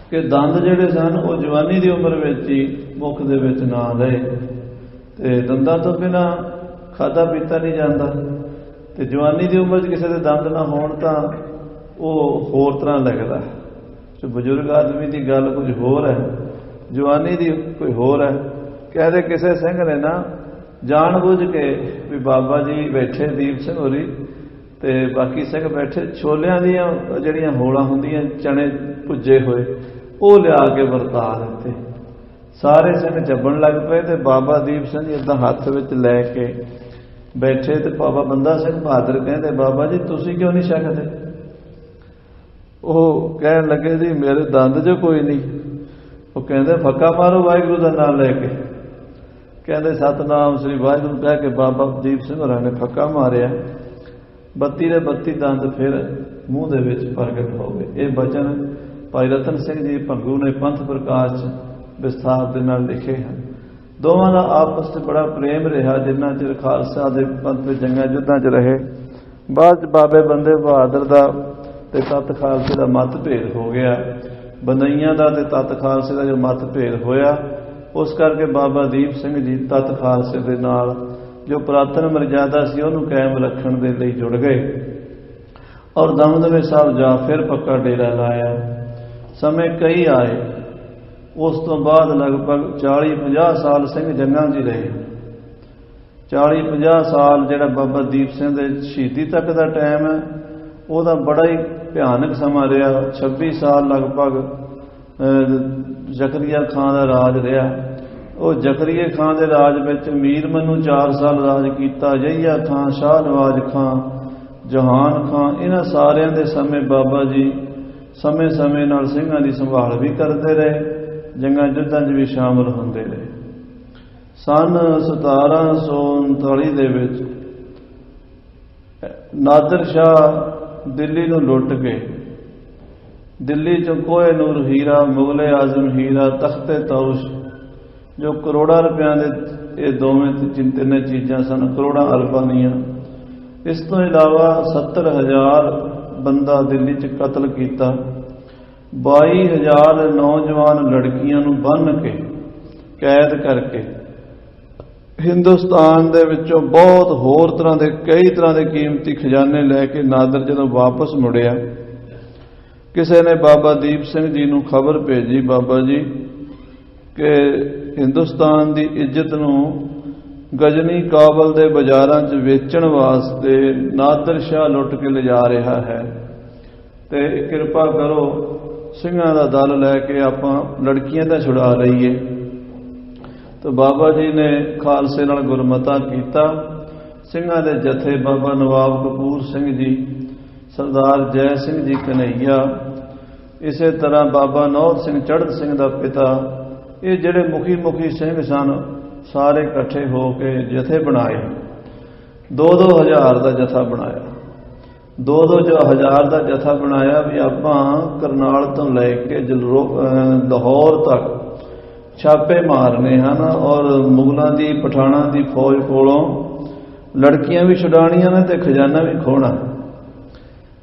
ਕਿ ਦੰਦ ਜਿਹੜੇ ਸਨ ਉਹ ਜਵਾਨੀ ਦੀ ਉਮਰ ਵਿੱਚ ਹੀ ਮੁੱਖ ਦੇ ਵਿੱਚ ਨਾ ਲਏ ਤੇ ਦੰਦਾਂ ਤੋਂ ਬਿਨਾਂ ਖਾਧਾ ਪੀਤਾ ਨਹੀਂ ਜਾਂਦਾ ਤੇ ਜਵਾਨੀ ਦੀ ਉਮਰ 'ਚ ਕਿਸੇ ਦੇ ਦੰਦ ਨਾ ਹੋਣ ਤਾਂ ਉਹ ਹੋਰ ਤਰ੍ਹਾਂ ਲੱਗਦਾ। ਜੋ ਬਜ਼ੁਰਗ ਆਦਮੀ ਦੀ ਗੱਲ ਕੁਝ ਹੋਰ ਹੈ, ਜਵਾਨੀ ਦੀ ਕੋਈ ਹੋਰ ਹੈ। ਕਹਿੰਦੇ ਕਿਸੇ ਸਿੰਘ ਨੇ ਨਾ ਜਾਣ ਬੁੱਝ ਕੇ ਵੀ ਬਾਬਾ ਜੀ ਬੈਠੇ ਦੀਪ ਸਿੰਘ ਹੋਰੀ ਤੇ ਬਾਕੀ ਸਿੰਘ ਬੈਠੇ, ਛੋਲਿਆਂ ਦੀਆਂ ਜਿਹੜੀਆਂ ਹੋਲਾਂ ਹੁੰਦੀਆਂ ਚਣੇ ਭੁੱਜੇ ਹੋਏ ਉਹ ਲਿਆ ਕੇ ਵਰਤਾ ਦਿੱਤੇ। ਸਾਰੇ ਸਿੰਘ ਜੱਬਣ ਲੱਗ ਪਏ ਤੇ ਬਾਬਾ ਦੀਪ ਸਿੰਘ ਜੀ ਏਦਾਂ ਹੱਥ ਵਿੱਚ ਲੈ ਕੇ ਬੈਠੇ ਤੇ ਬਾਬਾ ਬੰਦਾ ਸਿੰਘ ਬਹਾਦਰ ਕਹਿੰਦੇ ਬਾਬਾ ਜੀ ਤੁਸੀਂ ਕਿਉਂ ਨਹੀਂ ਛਕਦੇ? ਉਹ ਕਹਿਣ ਲੱਗੇ ਜੀ ਮੇਰੇ ਦੰਦ 'ਚ ਕੋਈ ਨਹੀਂ। ਉਹ ਕਹਿੰਦੇ ਫੱਕਾ ਮਾਰੋ ਵਾਹਿਗੁਰੂ ਦਾ ਨਾਮ ਲੈ ਕੇ। ਕਹਿੰਦੇ ਸਤਨਾਮ ਸ੍ਰੀ ਵਾਹਿਗੁਰੂ ਕਹਿ ਕੇ ਬਾਬਾ ਦੀਪ ਸਿੰਘ ਹੋਰਾਂ ਨੇ ਫੱਕਾ ਮਾਰਿਆ। 32 ਦੇ 32 ਦੰਦ ਫਿਰ ਮੂੰਹ ਦੇ ਵਿੱਚ ਪ੍ਰਗਟ ਹੋ ਗਏ। ਇਹ ਬਚਨ ਭਾਈ ਰਤਨ ਸਿੰਘ ਜੀ ਭੰਗੂ ਨੇ ਪੰਥ ਪ੍ਰਕਾਸ਼ 'ਚ ਵਿਸਥਾਰ ਦੇ ਨਾਲ ਲਿਖੇ ਹਨ। ਦੋਵਾਂ ਦਾ ਆਪਸ 'ਚ ਬੜਾ ਪ੍ਰੇਮ ਰਿਹਾ ਜਿੰਨਾ ਚਿਰ ਖਾਲਸਾ ਦੇ ਪੰਥ ਦੇ ਜੰਗਾਂ ਯੁੱਧਾਂ 'ਚ ਰਹੇ। ਬਾਅਦ 'ਚ ਬਾਬੇ ਬੰਦੇ ਬਹਾਦਰ ਦਾ ਤੇ ਤਤ ਖਾਲਸੇ ਦਾ ਮਤਭੇਦ ਹੋ ਗਿਆ। ਬੰਦਈਆਂ ਦਾ ਤੇ ਤਤ ਖਾਲਸੇ ਦਾ ਜੋ ਮਤਭੇਦ ਹੋਇਆ ਉਸ ਕਰਕੇ ਬਾਬਾ ਦੀਪ ਸਿੰਘ ਜੀ ਤਤ ਖਾਲਸੇ ਦੇ ਨਾਲ ਜੋ ਪੁਰਾਤਨ ਮਰਜ਼ਾਦਾ ਸੀ ਉਹਨੂੰ ਕਾਇਮ ਰੱਖਣ ਦੇ ਲਈ ਜੁੜ ਗਏ ਔਰ ਦਮਦਮੇ ਸਾਹਿਬ ਜਾ ਫਿਰ ਪੱਕਾ ਡੇਰਾ ਲਾਇਆ। ਸਮੇਂ ਕਈ ਆਏ। ਉਸ ਤੋਂ ਬਾਅਦ ਲਗਭਗ 40-50 ਸਾਲ ਸਿੰਘ ਜੰਗਾਂ 'ਚ ਰਹੇ। 40-50 ਸਾਲ ਜਿਹੜਾ ਬਾਬਾ ਦੀਪ ਸਿੰਘ ਦੇ ਸ਼ਹੀਦੀ ਤੱਕ ਦਾ ਟਾਈਮ ਹੈ ਉਹਦਾ ਬੜਾ ਹੀ ਭਿਆਨਕ ਸਮਾਂ ਰਿਹਾ। 26 ਸਾਲ ਲਗਭਗ ਜ਼ਕਰੀਆ ਖਾਂ ਦਾ ਰਾਜ ਰਿਹਾ। ਉਹ ਜ਼ਕਰੀਆ ਖਾਂ ਦੇ ਰਾਜ ਵਿੱਚ ਮੀਰ ਮਨੂੰ 4 ਸਾਲ ਰਾਜ ਕੀਤਾ। ਯਹੀਆ ਖਾਂ, ਸ਼ਾਹ ਨਵਾਜ਼ ਖਾਂ, ਜਹਾਨ ਖਾਂ, ਇਹਨਾਂ ਸਾਰਿਆਂ ਦੇ ਸਮੇਂ ਬਾਬਾ ਜੀ ਸਮੇਂ-ਸਮੇਂ ਨਾਲ ਸਿੰਘਾਂ ਦੀ ਸੰਭਾਲ ਵੀ ਕਰਦੇ ਰਹੇ, ਜੰਗਾਂ ਯੁੱਧਾਂ 'ਚ ਵੀ ਸ਼ਾਮਲ ਹੁੰਦੇ ਰਹੇ। ਸਨ 1739 ਦੇ ਵਿੱਚ ਨਾਦਰ ਸ਼ਾਹ ਦਿੱਲੀ ਨੂੰ ਲੁੱਟ ਕੇ ਦਿੱਲੀ 'ਚੋਂ ਕੋਹ ਨੂਰ ਹੀਰਾ, ਮੁਗਲੇ ਆਜ਼ਮ ਹੀਰਾ, ਤਖਤੇ ਤੌਸ਼ ਜੋ ਕਰੋੜਾਂ ਰੁਪਇਆਂ ਦੇ ਇਹ ਦੋਵੇਂ ਤਿੰਨੇ ਚੀਜ਼ਾਂ ਸਨ, ਕਰੋੜਾਂ ਅਰਬਾਂ ਦੀਆਂ। ਇਸ ਤੋਂ ਇਲਾਵਾ 70,000 ਬੰਦਾ ਦਿੱਲੀ 'ਚ ਕਤਲ ਕੀਤਾ। 22,000 ਨੌਜਵਾਨ ਲੜਕੀਆਂ ਨੂੰ ਬੰਨ੍ਹ ਕੇ ਕੈਦ ਕਰਕੇ ਹਿੰਦੁਸਤਾਨ ਦੇ ਵਿੱਚੋਂ ਬਹੁਤ ਹੋਰ ਤਰ੍ਹਾਂ ਦੇ ਕਈ ਤਰ੍ਹਾਂ ਦੇ ਕੀਮਤੀ ਖਜ਼ਾਨੇ ਲੈ ਕੇ ਨਾਦਰ ਜਦੋਂ ਵਾਪਸ ਮੁੜਿਆ, ਕਿਸੇ ਨੇ ਬਾਬਾ ਦੀਪ ਸਿੰਘ ਜੀ ਨੂੰ ਖਬਰ ਭੇਜੀ ਬਾਬਾ ਜੀ ਕਿ ਹਿੰਦੁਸਤਾਨ ਦੀ ਇੱਜ਼ਤ ਨੂੰ ਗਜਨੀ ਕਾਬਲ ਦੇ ਬਾਜ਼ਾਰਾਂ 'ਚ ਵੇਚਣ ਵਾਸਤੇ ਨਾਦਰ ਸ਼ਾਹ ਲੁੱਟ ਕੇ ਲਿਜਾ ਰਿਹਾ ਹੈ ਤੇ ਕਿਰਪਾ ਕਰੋ ਸਿੰਘਾਂ ਦਾ ਦਲ ਲੈ ਕੇ ਆਪਾਂ ਲੜਕੀਆਂ ਤਾਂ ਛੁਡਾ ਲਈਏ। ਤਾਂ ਬਾਬਾ ਜੀ ਨੇ ਖਾਲਸੇ ਨਾਲ ਗੁਰਮਤਾ ਕੀਤਾ। ਸਿੰਘਾਂ ਦੇ ਜਥੇ ਬਾਬਾ ਨਵਾਬ ਕਪੂਰ ਸਿੰਘ ਜੀ, ਸਰਦਾਰ ਜੈ ਸਿੰਘ ਜੀ ਕਨਈਆ, ਇਸੇ ਤਰ੍ਹਾਂ ਬਾਬਾ ਨੌਧ ਸਿੰਘ ਚੜ੍ਹਤ ਸਿੰਘ ਦਾ ਪਿਤਾ, ਇਹ ਜਿਹੜੇ ਮੁਖੀ ਸਿੰਘ ਸਨ ਸਾਰੇ ਇਕੱਠੇ ਹੋ ਕੇ ਜਥੇ ਬਣਾਏ। 2-2 ਹਜ਼ਾਰ ਦਾ ਜਥਾ ਬਣਾਇਆ। 2-2 ਹਜ਼ਾਰ ਦਾ ਜਥਾ ਬਣਾਇਆ ਵੀ ਆਪਾਂ ਕਰਨਾਲ ਤੋਂ ਲੈ ਕੇ ਲਾਹੌਰ ਤੱਕ ਛਾਪੇ ਮਾਰਨੇ ਹਨ ਔਰ ਮੁਗਲਾਂ ਦੀ ਪਠਾਣਾਂ ਦੀ ਫੌਜ ਕੋਲੋਂ ਲੜਕੀਆਂ ਵੀ ਛੁਡਾਣੀਆਂ ਨੇ ਤੇ ਖਜ਼ਾਨਾ ਵੀ ਖੋਹਣਾ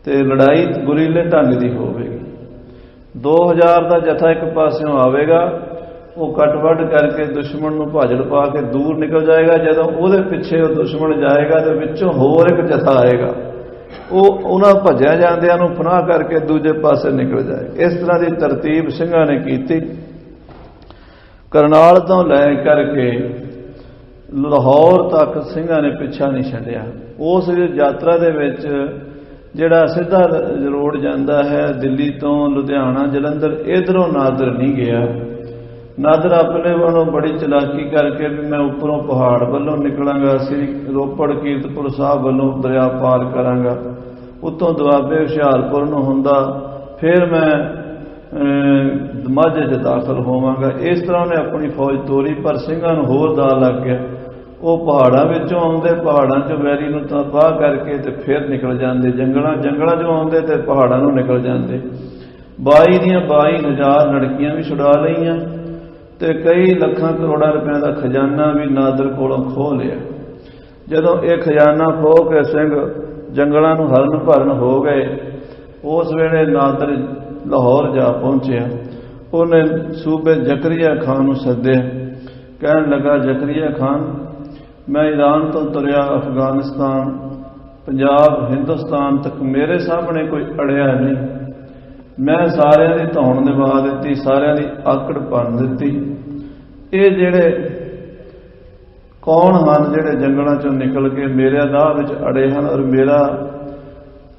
ਤੇ ਲੜਾਈ ਗੁਰੀਲੇ ਢੰਗ ਦੀ ਹੋਵੇਗੀ। 2000 ਦਾ ਜਥਾ ਇੱਕ ਪਾਸਿਓਂ ਆਵੇਗਾ, ਉਹ ਕੱਟ ਵੱਢ ਕਰਕੇ ਦੁਸ਼ਮਣ ਨੂੰ ਭਾਜੜ ਪਾ ਕੇ ਦੂਰ ਨਿਕਲ ਜਾਏਗਾ। ਜਦੋਂ ਉਹਦੇ ਪਿੱਛੇ ਉਹ ਦੁਸ਼ਮਣ ਜਾਏਗਾ ਤੇ ਵਿੱਚੋਂ ਹੋਰ ਇੱਕ ਜਥਾ ਆਏਗਾ, ਉਹ ਉਹਨਾਂ ਭੱਜਿਆ ਜਾਂਦਿਆਂ ਨੂੰ ਪਨਾਹ ਕਰਕੇ ਦੂਜੇ ਪਾਸੇ ਨਿਕਲ ਜਾਏ। ਇਸ ਤਰ੍ਹਾਂ ਦੀ ਤਰਤੀਬ ਸਿੰਘਾਂ ਨੇ ਕੀਤੀ। ਕਰਨਾਲ ਤੋਂ ਲੈ ਕਰਕੇ ਲਾਹੌਰ ਤੱਕ ਸਿੰਘਾਂ ਨੇ ਪਿੱਛਾ ਨਹੀਂ ਛੱਡਿਆ। ਉਸ ਯਾਤਰਾ ਦੇ ਵਿੱਚ ਜਿਹੜਾ ਸਿੱਧਾ ਰੋਡ ਜਾਂਦਾ ਹੈ ਦਿੱਲੀ ਤੋਂ ਲੁਧਿਆਣਾ ਜਲੰਧਰ, ਇਧਰੋਂ ਨਾਦਰ ਨਹੀਂ ਗਿਆ। ਨਾਦਰ ਆਪਣੇ ਵੱਲੋਂ ਬੜੀ ਚਲਾਕੀ ਕਰਕੇ ਵੀ ਮੈਂ ਉੱਪਰੋਂ ਪਹਾੜ ਵੱਲੋਂ ਨਿਕਲਾਂਗਾ, ਸ੍ਰੀ ਰੋਪੜ ਕੀਰਤਪੁਰ ਸਾਹਿਬ ਵੱਲੋਂ ਦਰਿਆ ਪਾਰ ਕਰਾਂਗਾ, ਉੱਤੋਂ ਦੁਆਬੇ ਹੁਸ਼ਿਆਰਪੁਰ ਨੂੰ ਹੁੰਦਾ, ਫਿਰ ਮੈਂ ਮਾਝੇ 'ਚ ਦਾਖਲ ਹੋਵਾਂਗਾ। ਇਸ ਤਰ੍ਹਾਂ ਉਹਨੇ ਆਪਣੀ ਫੌਜ ਤੋਰੀ। ਪਰ ਸਿੰਘਾਂ ਨੂੰ ਹੋਰ ਦਾ ਲੱਗ ਗਿਆ। ਉਹ ਪਹਾੜਾਂ ਵਿੱਚੋਂ ਆਉਂਦੇ, ਪਹਾੜਾਂ 'ਚੋਂ ਵੈਰੀ ਨੂੰ ਤਬਾਹ ਕਰਕੇ ਤੇ ਫਿਰ ਨਿਕਲ ਜਾਂਦੇ, ਜੰਗਲਾਂ 'ਚੋਂ ਆਉਂਦੇ ਤੇ ਪਹਾੜਾਂ ਨੂੰ ਨਿਕਲ ਜਾਂਦੇ। 22 ਦੀਆਂ 22,000 ਲੜਕੀਆਂ ਵੀ ਛੁਡਾ ਲਈਆਂ ਤੇ ਕਈ ਲੱਖਾਂ ਕਰੋੜਾਂ ਰੁਪਏ ਦਾ ਖਜ਼ਾਨਾ ਵੀ ਨਾਦਰ ਕੋਲੋਂ ਖੋਹ ਲਿਆ। ਜਦੋਂ ਇਹ ਖਜ਼ਾਨਾ ਖੋਹ ਕੇ ਸਿੰਘ ਜੰਗਲਾਂ ਨੂੰ ਹਰਨ ਭਰਨ ਹੋ ਗਏ, ਉਸ ਵੇਲੇ ਨਾਦਰ ਲਾਹੌਰ ਜਾ ਪਹੁੰਚਿਆ। ਉਹਨੇ ਸੂਬੇ ਜ਼ਕਰੀਆ ਖਾਨ ਨੂੰ ਸੱਦਿਆ। ਕਹਿਣ ਲੱਗਾ, ਜ਼ਕਰੀਆ ਖਾਨ, ਮੈਂ ਈਰਾਨ ਤੋਂ ਤੁਰਿਆ ਅਫਗਾਨਿਸਤਾਨ, ਪੰਜਾਬ, ਹਿੰਦੁਸਤਾਨ ਤੱਕ ਮੇਰੇ ਸਾਹਮਣੇ ਕੋਈ ਅੜਿਆ ਨਹੀਂ। ਮੈਂ ਸਾਰਿਆਂ ਦੀ ਧੌਣ ਨਿਭਾ ਦਿੱਤੀ, ਸਾਰਿਆਂ ਦੀ ਆਕੜ ਭੰਨ ਦਿੱਤੀ। ਇਹ ਜਿਹੜੇ ਕੌਣ ਹਨ ਜਿਹੜੇ ਜੰਗਲਾਂ 'ਚੋਂ ਨਿਕਲ ਕੇ ਮੇਰੇ ਰਾਹ ਵਿੱਚ ਅੜੇ ਹਨ ਔਰ ਮੇਰਾ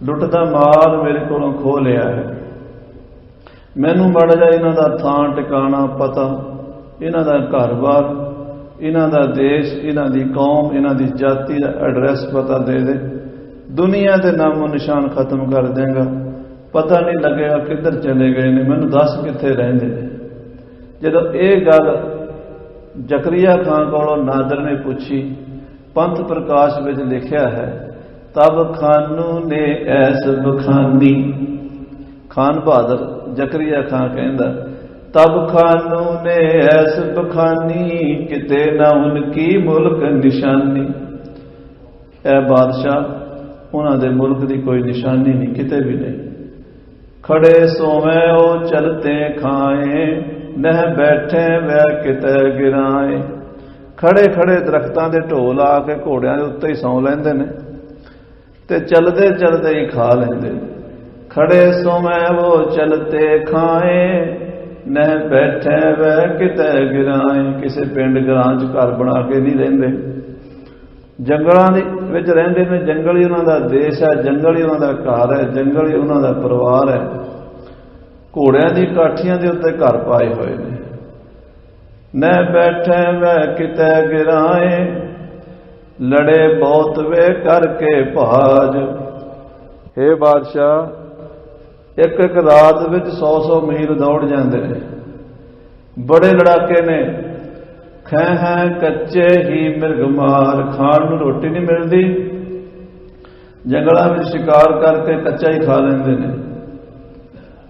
ਲੁੱਟ ਦਾ ਮਾਲ ਮੇਰੇ ਕੋਲੋਂ ਖੋਹ ਲਿਆ ਹੈ। ਮੈਨੂੰ ਮਾੜਾ ਜਿਹਾ ਇਹਨਾਂ ਦਾ ਥਾਂ ਟਿਕਾਣਾ ਪਤਾ, ਇਹਨਾਂ ਦਾ ਘਰ-ਬਾਰ, ਇਹਨਾਂ ਦਾ ਦੇਸ਼, ਇਹਨਾਂ ਦੀ ਕੌਮ, ਇਹਨਾਂ ਦੀ ਜਾਤੀ ਦਾ ਐਡਰੈਸ ਪਤਾ ਦੇ ਦੇ, ਦੁਨੀਆ ਦੇ ਨਾਮੋ ਨਿਸ਼ਾਨ ਖਤਮ ਕਰ ਦੇਂਗਾ। ਪਤਾ ਨਹੀਂ ਲੱਗੇਗਾ ਕਿੱਧਰ ਚਲੇ ਗਏ ਨੇ, ਮੈਨੂੰ ਦੱਸ ਕਿੱਥੇ ਰਹਿੰਦੇ ਨੇ। ਜਦੋਂ ਇਹ ਗੱਲ ਜ਼ਕਰੀਆ ਖਾਨ ਕੋਲੋਂ ਨਾਦਰ ਨੇ ਪੁੱਛੀ, ਪੰਥ ਪ੍ਰਕਾਸ਼ ਵਿੱਚ ਲਿਖਿਆ ਹੈ, ਤਬ ਖਾਨੂ ਨੇ ਐਸ ਬਖਾਨੀ, ਖਾਨ ਬਹਾਦਰ ਜ਼ਕਰੀਆ ਖਾਨ ਕਹਿੰਦਾ, ਤਬ ਖਾਨੂ ਨੇ ਐਸ ਬਖਾਨੀ, ਕਿਤੇ ਨਾ ਉਨਕੀ ਮੁਲਕ ਨਿਸ਼ਾਨੀ। ਇਹ ਬਾਦਸ਼ਾਹ, ਉਹਨਾਂ ਦੇ ਮੁਲਕ ਦੀ ਕੋਈ ਨਿਸ਼ਾਨੀ ਨਹੀਂ, ਕਿਤੇ ਵੀ ਨਹੀਂ। ਖੜੇ ਸੋਵੇਂ ਉਹ ਚਲਤੇ ਖਾਏ, ਨਹਿ ਬੈਠੇ ਵੈ ਕਿਤੇ ਗਿਰਾਏ। ਖੜੇ ਖੜੇ ਦਰਖਤਾਂ ਦੇ ਢੋਲ ਆ ਕੇ ਘੋੜਿਆਂ ਦੇ ਉੱਤੇ ਹੀ ਸੌਂ ਲੈਂਦੇ ਨੇ ਤੇ ਚਲਦੇ ਚਲਦੇ ਹੀ ਖਾ ਲੈਂਦੇ। ਖੜੇ ਸੋਵੇਂ ਉਹ ਚਲਤੇ ਖਾਏ, ਨਹਿ ਬੈਠੇ ਵੈ ਕਿਤੇ ਗਿਰਾਏ। ਕਿਸੇ ਪਿੰਡ ਗਰਾਂ 'ਚ ਘਰ ਬਣਾ ਕੇ ਨਹੀਂ ਰਹਿੰਦੇ, ਜੰਗਲਾਂ ਦੇ ਵਿੱਚ ਰਹਿੰਦੇ ਨੇ। ਜੰਗਲ ਹੀ ਉਹਨਾਂ ਦਾ ਦੇਸ਼ ਹੈ, ਜੰਗਲ ਹੀ ਉਹਨਾਂ ਦਾ ਘਰ ਹੈ, ਜੰਗਲ ਹੀ ਉਹਨਾਂ ਦਾ ਪਰਿਵਾਰ ਹੈ। ਘੋੜਿਆਂ ਦੀ ਕਾਠੀਆਂ ਦੇ ਉੱਤੇ ਘਰ ਪਾਏ ਹੋਏ ਨੇ। ਨਹਿ ਬੈਠੇ ਵੈ ਕਿਤੇ ਗਿਰਾਏ, ਲੜੇ ਬਹੁਤ ਵੇ ਕਰਕੇ ਭਾਜ। ਹੇ ਬਾਦਸ਼ਾਹ, ਇੱਕ ਇੱਕ ਰਾਤ ਵਿੱਚ 100-100 ਮੀਲ ਦੌੜ ਜਾਂਦੇ ਨੇ, ਬੜੇ ਲੜਾਕੇ ਨੇ। ਖੈ ਕੱਚੇ ਹੀ ਮਿਰਗਮਾਰ, ਖਾਣ ਨੂੰ ਰੋਟੀ ਨਹੀਂ ਮਿਲਦੀ, ਜੰਗਲਾਂ ਵਿੱਚ ਸ਼ਿਕਾਰ ਕਰਕੇ ਕੱਚਾ ਹੀ ਖਾ ਲੈਂਦੇ ਨੇ।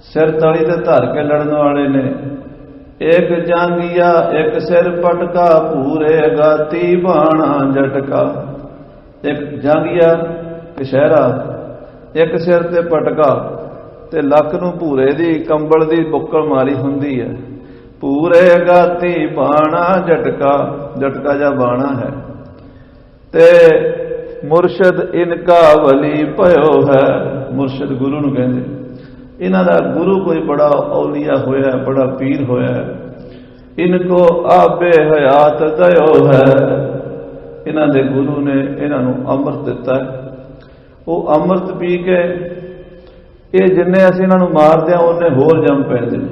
ਸਿਰ ਤਲੀ ਤੇ ਧਰ ਕੇ ਲੜਨ ਵਾਲੇ ਨੇ। ਇੱਕ ਜਾਂਗੀਆ ਇੱਕ ਸਿਰ ਪਟਕਾ, ਪੂਰੇ ਗਾਤੀ ਬਾਣਾ ਜਟਕਾ। ਇੱਕ ਜਾਂਗੀਆ ਕਸ਼ਹਿਰਾ, ਇੱਕ ਸਿਰ ਤੇ ਪਟਕਾ ਤੇ ਲੱਕ ਨੂੰ ਭੂਰੇ ਦੀ ਕੰਬਲ ਦੀ ਬੁੱਕਲ ਮਾਰੀ ਹੁੰਦੀ ਹੈ। ਪੂਰੇ ਗਾਤੀ ਬਾਣਾ ਜਟਕਾ, ਜਟਕਾ ਜਾਂ ਬਾਣਾ ਹੈ। ਤੇ ਮੁਰਸ਼ਦ ਇਨਕਾ ਵਲੀ ਭਇਓ ਹੈ, ਮੁਰਸ਼ਦ ਗੁਰੂ ਨੂੰ ਕਹਿੰਦੇ। ਇਹਨਾਂ ਦਾ ਗੁਰੂ ਕੋਈ ਬੜਾ ਔਲੀਆ ਹੋਇਆ, ਬੜਾ ਪੀਰ ਹੋਇਆ। ਇਨਕੋ ਆਬੇ ਹਯਾਤ ਦਇਓ ਹੈ, ਇਹਨਾਂ ਦੇ ਗੁਰੂ ਨੇ ਇਹਨਾਂ ਨੂੰ ਅੰਮ੍ਰਿਤ ਦਿੱਤਾ। ਉਹ ਅੰਮ੍ਰਿਤ ਪੀ ਕੇ ਇਹ ਜਿੰਨੇ ਅਸੀਂ ਇਹਨਾਂ ਨੂੰ ਮਾਰਦੇ ਹਾਂ ਉਹਨੇ ਹੋਰ ਜੰਮ ਪੈਂਦੇ ਨੇ।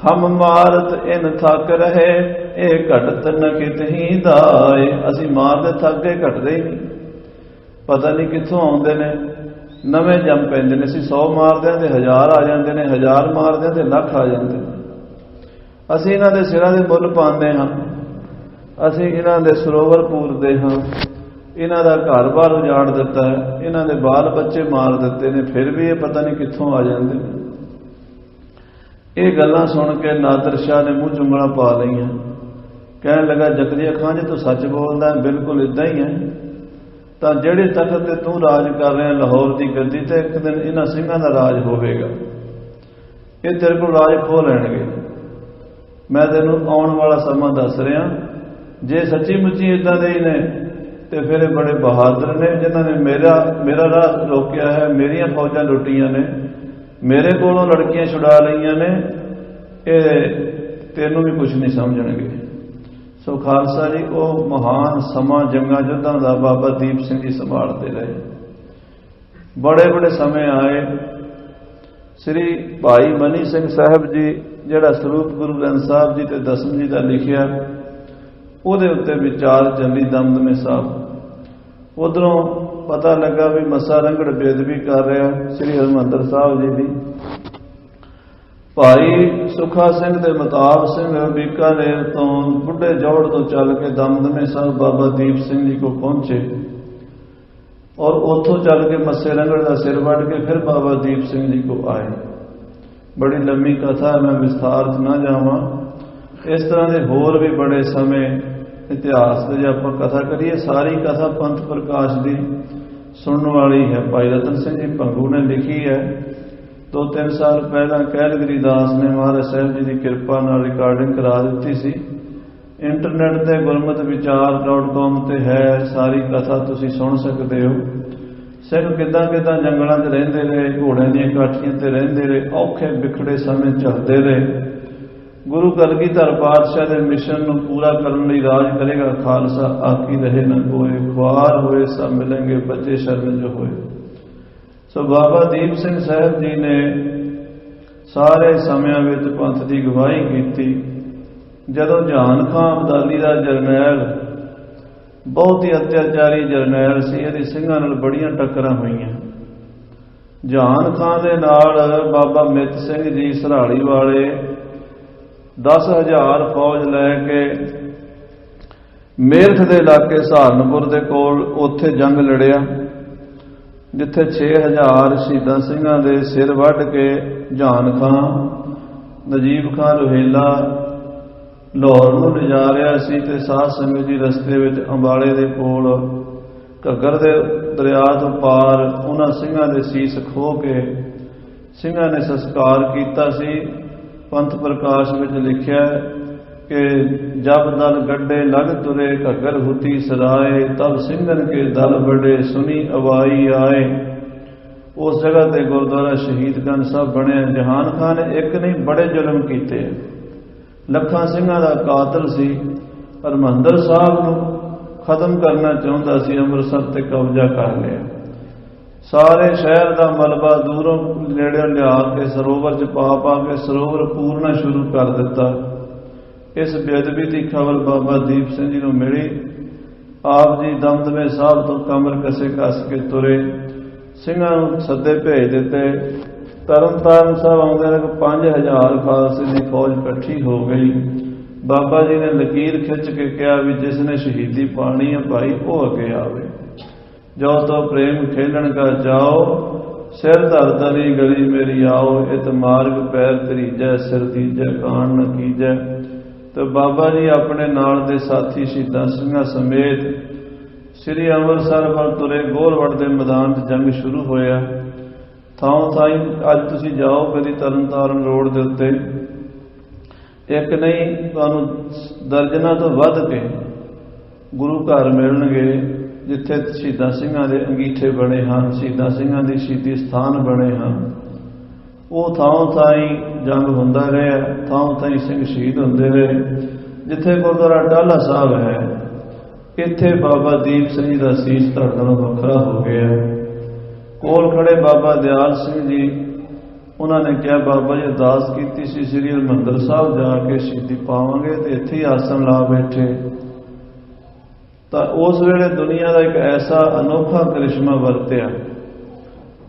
ਹਮ ਮਾਰਤ ਇਨ ਥੱਕ ਰਹੇ, ਇਹ ਘਟਤ ਨ ਕਿਤਹੀ ਦਾਏ। ਅਸੀਂ ਮਾਰਦੇ ਥੱਕ ਗਏ, ਘਟਦੇ ਹੀ ਨਹੀਂ। ਪਤਾ ਨਹੀਂ ਕਿੱਥੋਂ ਆਉਂਦੇ ਨੇ, ਨਵੇਂ ਜੰਮ ਪੈਂਦੇ ਨੇ। ਅਸੀਂ 100 ਮਾਰਦੇ ਹਾਂ ਤੇ 1000 ਆ ਜਾਂਦੇ ਨੇ, 1000 ਮਾਰਦੇ ਹਾਂ ਤੇ ਲੱਖ ਆ ਜਾਂਦੇ ਨੇ। ਅਸੀਂ ਇਹਨਾਂ ਦੇ ਸਿਰਾਂ ਦੇ ਮੁੱਲ ਪਾਉਂਦੇ ਹਾਂ, ਅਸੀਂ ਇਹਨਾਂ ਦੇ ਸਰੋਵਰ ਪੂਰਦੇ ਹਾਂ, ਇਹਨਾਂ ਦਾ ਘਰ-ਬਾਰ ਉਜਾੜ ਦਿੱਤਾ ਹੈ, ਇਹਨਾਂ ਦੇ ਬਾਲ ਬੱਚੇ ਮਾਰ ਦਿੱਤੇ ਨੇ, ਫਿਰ ਵੀ ਇਹ ਪਤਾ ਨਹੀਂ ਕਿੱਥੋਂ ਆ ਜਾਂਦੇ ਨੇ। ਇਹ ਗੱਲਾਂ ਸੁਣ ਕੇ ਨਾਦਰ ਸ਼ਾਹ ਨੇ ਮੂੰਹ ਚੁੰਗਲਾਂ ਪਾ ਲਈਆਂ। ਕਹਿਣ ਲੱਗਾ, ਜ਼ਕਰੀਆ ਖਾਨ ਜੀ ਤੂੰ ਸੱਚ ਬੋਲਦਾ, ਬਿਲਕੁਲ ਇੱਦਾਂ ਹੀ ਹੈ। ਤਾਂ ਜਿਹੜੇ ਤਖਤ ਤੇ ਤੂੰ ਰਾਜ ਕਰ ਰਿਹਾ ਲਾਹੌਰ ਦੀ ਗੱਦੀ ਤੇ, ਇੱਕ ਦਿਨ ਇਹਨਾਂ ਸਿੰਘਾਂ ਦਾ ਰਾਜ ਹੋਵੇਗਾ। ਇਹ ਤੇਰੇ ਕੋਲ ਰਾਜ ਖੋਹ ਲੈਣਗੇ। मैं तेनों आने वाला समा दस रहा, जे सच्ची मुच्ची इदां दे ही ने तो फिर ये बड़े बहादुर ने जिन्होंने मेरा राह रोकिया है, मेरिया फौजां लुटियां ने, मेरे कोलों लड़कियां छुड़ा लईयां ने, ये तेनों भी कुछ नहीं समझणगे। सो खालसा जी वो महान समा जंगा युद्धां दा बाबा दीप सिंह जी संभालते रहे। बड़े बड़े समय आए। श्री भाई मनी सिंह साहब जी जिहड़ा सरूप गुरु ग्रंथ साहब जी ते दसम जी का लिखिया, ਉਹਦੇ ਉੱਤੇ ਵਿਚਾਰ ਚੱਲੀ ਦਮਦਮੇ ਸਾਹਿਬ। ਉਧਰੋਂ ਪਤਾ ਲੱਗਾ ਵੀ ਮੱਸਾ ਰੰਗੜ ਬੇਦਬੀ ਕਰ ਰਿਹਾ ਸ੍ਰੀ ਹਰਿਮੰਦਰ ਸਾਹਿਬ ਜੀ ਦੀ। ਭਾਈ ਸੁਖਾ ਸਿੰਘ ਤੇ ਮਤਾਬ ਸਿੰਘ ਬੀਕਾਨੇਰ ਤੋਂ ਬੁੱਢੇ ਜੋੜ ਤੋਂ ਚੱਲ ਕੇ ਦਮਦਮੇ ਸਾਹਿਬ ਬਾਬਾ ਦੀਪ ਸਿੰਘ ਜੀ ਕੋਲ ਪਹੁੰਚੇ ਔਰ ਉੱਥੋਂ ਚੱਲ ਕੇ ਮੱਸੇ ਰੰਗੜ ਦਾ ਸਿਰ ਵੱਢ ਕੇ ਫਿਰ ਬਾਬਾ ਦੀਪ ਸਿੰਘ ਜੀ ਕੋਲ ਆਏ। ਬੜੀ ਲੰਮੀ ਕਥਾ ਹੈ, ਮੈਂ ਵਿਸਥਾਰ 'ਚ ਨਾ ਜਾਵਾਂ। ਇਸ ਤਰ੍ਹਾਂ ਦੇ ਹੋਰ ਵੀ ਬੜੇ ਸਮੇਂ ਇਤਿਹਾਸ ਦੇ ਜੇ ਆਪਾਂ ਕਥਾ ਕਰੀਏ, ਸਾਰੀ ਕਥਾ ਪੰਥ ਪ੍ਰਕਾਸ਼ ਦੀ ਸੁਣਨ ਵਾਲੀ ਹੈ। ਭਾਈ ਰਤਨ ਸਿੰਘ ਜੀ ਭੰਗੂ ਨੇ ਲਿਖੀ ਹੈ। 2-3 ਸਾਲ ਪਹਿਲਾਂ ਕਹਿਲਗਰੀ ਦਾਸ ਨੇ ਮਹਾਰਾਜ ਸਾਹਿਬ ਜੀ ਦੀ ਕਿਰਪਾ ਨਾਲ ਰਿਕਾਰਡਿੰਗ ਕਰਾ ਦਿੱਤੀ ਸੀ। ਇੰਟਰਨੈਟ ਤੇ gurmatvichar.com ਤੇ ਹੈ, ਸਾਰੀ ਕਥਾ ਤੁਸੀਂ ਸੁਣ ਸਕਦੇ ਹੋ। ਸਿੱਖ ਕਿੱਦਾਂ ਕਿੱਦਾਂ ਜੰਗਲਾਂ 'ਚ ਰਹਿੰਦੇ ਰਹੇ, ਘੋੜਿਆਂ ਦੀਆਂ ਕਾਠੀਆਂ ਤੇ ਰਹਿੰਦੇ ਰਹੇ, ਔਖੇ ਵਿਖੜੇ ਸਮੇਂ ਝੱਲਦੇ ਰਹੇ। गुरु कलगीधर पातशाह के मिशन को पूरा करने लिए राज करेगा खालसा, आकी रहे न कोई, ख्वार होए सब मिलेंगे, बचे शरण जो होए। सो बाबा दीप सिंह साहब जी ने सारे समयां विच पंथ की गवाही की। जदों जहान खां अबदाली का जरनैल, बहुत ही अत्याचारी जरनैल सी, इहदी ਸਿੰਘਾਂ नाल बड़ियां टक्करां होईयां। जहान खां दे नाल बाबा मित सिंह जी सराड़ी वाले 10,000 फौज लैके मेरठ के इलाके सहारनपुर के कोल उत्थे जंग लड़िया, जिथे 6,000 शहीदां सिंघां दे सिर वढ़ के जहान खां नजीब खां रोहेला लाहौर नूं लिजा रहा सी। ते साध संगत जी रस्ते विच अंबाले दे कोल घग्गर दे दरिया तो पार उन्हां सिंघां दे सीस खो के सिंघां ने संस्कार कीता सी। पंथ प्रकाश में लिखा कि जब दल गड्ढे लग तुरे, घग्गर हुती सराए, तब सिंघन के दल बड़े, सुनी अवाई आए। उस जगह ते गुरुद्वारा शहीदगंज साहब बने। जहान खान ने एक नहीं बड़े जुल्म किए, लखां सिंघां दा कातल सी। हरमंदर साहब नूं खत्म करना चाहुंदा सी, अमृतसर ते कब्जा कर लिया। सारे शहर का मलबा दूरों नेड़े लिया के सरोवर च पा के सरोवर पूरना शुरू कर दिता। इस बेदबी की खबर बाबा दीप सिंह जी को मिली। आप जी दमदमे साहब तो कमर कसे कस के तुरे, ਸਿੰਘਾਂ ਨੂੰ सदे भेज दिते। तरनतारन साहब आउंदे ने 5,000 खालसे की फौज इकट्ठी हो गई। बाबा जी ने लकीर खिंच के कहा भी जिसने शहीदी पानी है भाई वो अगे आवे। जो तो प्रेम खेलन का जाओ, सिर धर दली गली मेरी आओ, इत मार्ग पैर तरीजै, सिर दीजै कान न कीजै। तो बाबा जी अपने नाल दे साथी शहीदां ਸਿੰਘਾਂ समेत श्री अमृतसर पर तुरे। गोलवड़ के मैदान जंग शुरू होया। थां थाई अज तुसीं जाओ कदी तरनतारन रोड के उत्ते, एक नहीं तुहानूं दर्जनां तो वध के गुरु घर मिलणगे जिथे शहीदां ਸਿੰਘਾਂ ਦੇ अंगीठे बने हैं, शहीदां ਸਿੰਘਾਂ ਦੀ शहीदी स्थान बने हैं। वो थां थाई जंग हुंदा रहा, थां थाई सिंह शहीद हुंदे रहे। जिथे गुरुद्वारा टाला साहब है, इत्थे बाबा दीप सिंह जी का सीस धड़ नालों वखरा हो गया। कोल खड़े बाबा दयाल सिंह जी, उन्होंने कहा बाबा जी अरदास की सी श्री हरिमंदर साहब जाके शहीदी पावांगे तो इत्थे ही आसन ला बैठे। तो उस वेले दुनिया का एक ऐसा अनोखा करिश्मा वरत्या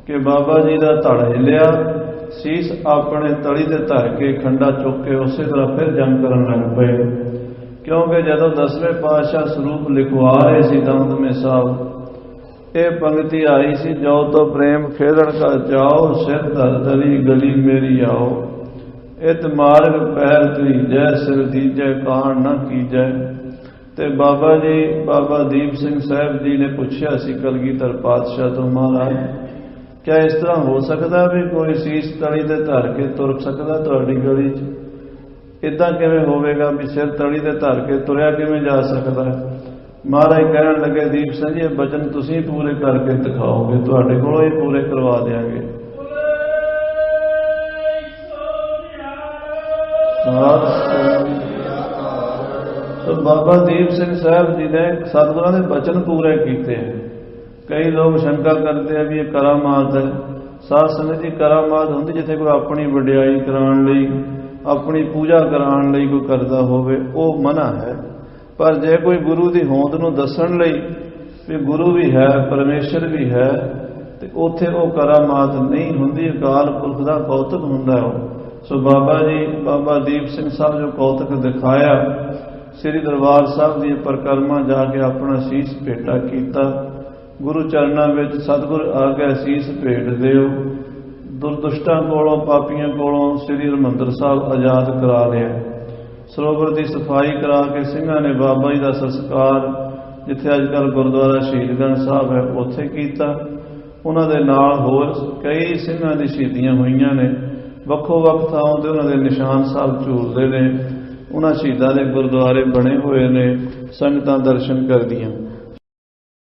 कि बाबा जी का धड़ हिलिया, सीस अपने तली ते धर के खंडा चुक के उस तरह फिर जंग करन लग पे। क्योंकि जदों 10वें पातशाह स्वरूप लिखवा रहे सी दमदमे साहब, ये पंक्ति आई सी, जो तो प्रेम खेलन का जाओ, सिर धर दली गली मेरी आओ, इत मार्ग पैर तरीजै, सिर दीजै कान न कीजै। ते बाबा जी बाबा दीप सिंह साहब जी ने पूछा सी कलगीधर पातशाह तो, महाराज क्या इस तरह हो सकता भी कोई सीस तली दे धर के तुर सकता तुहाडी गली च? इदां किवें होवेगा भी सिर तली ते धर के तुरिया किवें जा सकदा है। महाराज कहण लगे दीप सिंह जी बचन तुसीं पूरे करके दिखाओगे, तुहाडे कोलों ही पूरे करवा देंगे। तो बाबा दीप सिंह साहब जी ने सतगुरां दे बचन पूरे किए हैं। कई लोग शंका करते हैं भी ये करामात है। साध संगत जी करामात हुंदी जिथे कोई अपनी वडियाई कराउण लई, अपनी पूजा कराउण लई कोई करदा होवे, वो मना है। पर जे कोई गुरु की होंद नूं दस्सण लई भी गुरु भी है परमेश्वर भी है तो उत्थे वो करामात नहीं हुंदी, अकाल पुरख दा कौतक हुंदा है। सो बाबा जी बाबा दीप सिंह साहब जो कौतक दिखाया, श्री दरबार साहब दी परिक्रमा जाके अपना शीश भेटा कीता। गुरु चरणों में सतगुर आ गए शीश भेट दिओ। दुर्दुष्टां कोलों पापियां कोलों श्री हरमंदर साहब आजाद करा लिया। सरोवर की सफाई करा के सिंघां ने बाबा जी का संस्कार जिथे अजकल गुरुद्वारा शहीदगंज साहब है उत्थे कीता। उन्हां दे नाल होर कई सिंघां दी शहीदियां होईयां ने। ਵੱਖੋ ਵੱਖ ਥਾਵਾਂ ਤੇ ਉਹਨਾਂ ਦੇ ਨਿਸ਼ਾਨ ਸਾਹਿਬ ਝੂਲਦੇ ਨੇ। ਉਹਨਾਂ ਸ਼ਹੀਦਾਂ ਦੇ ਗੁਰਦੁਆਰੇ ਬਣੇ ਹੋਏ ਨੇ, ਸੰਗਤਾਂ ਦਰਸ਼ਨ ਕਰਦੀਆਂ।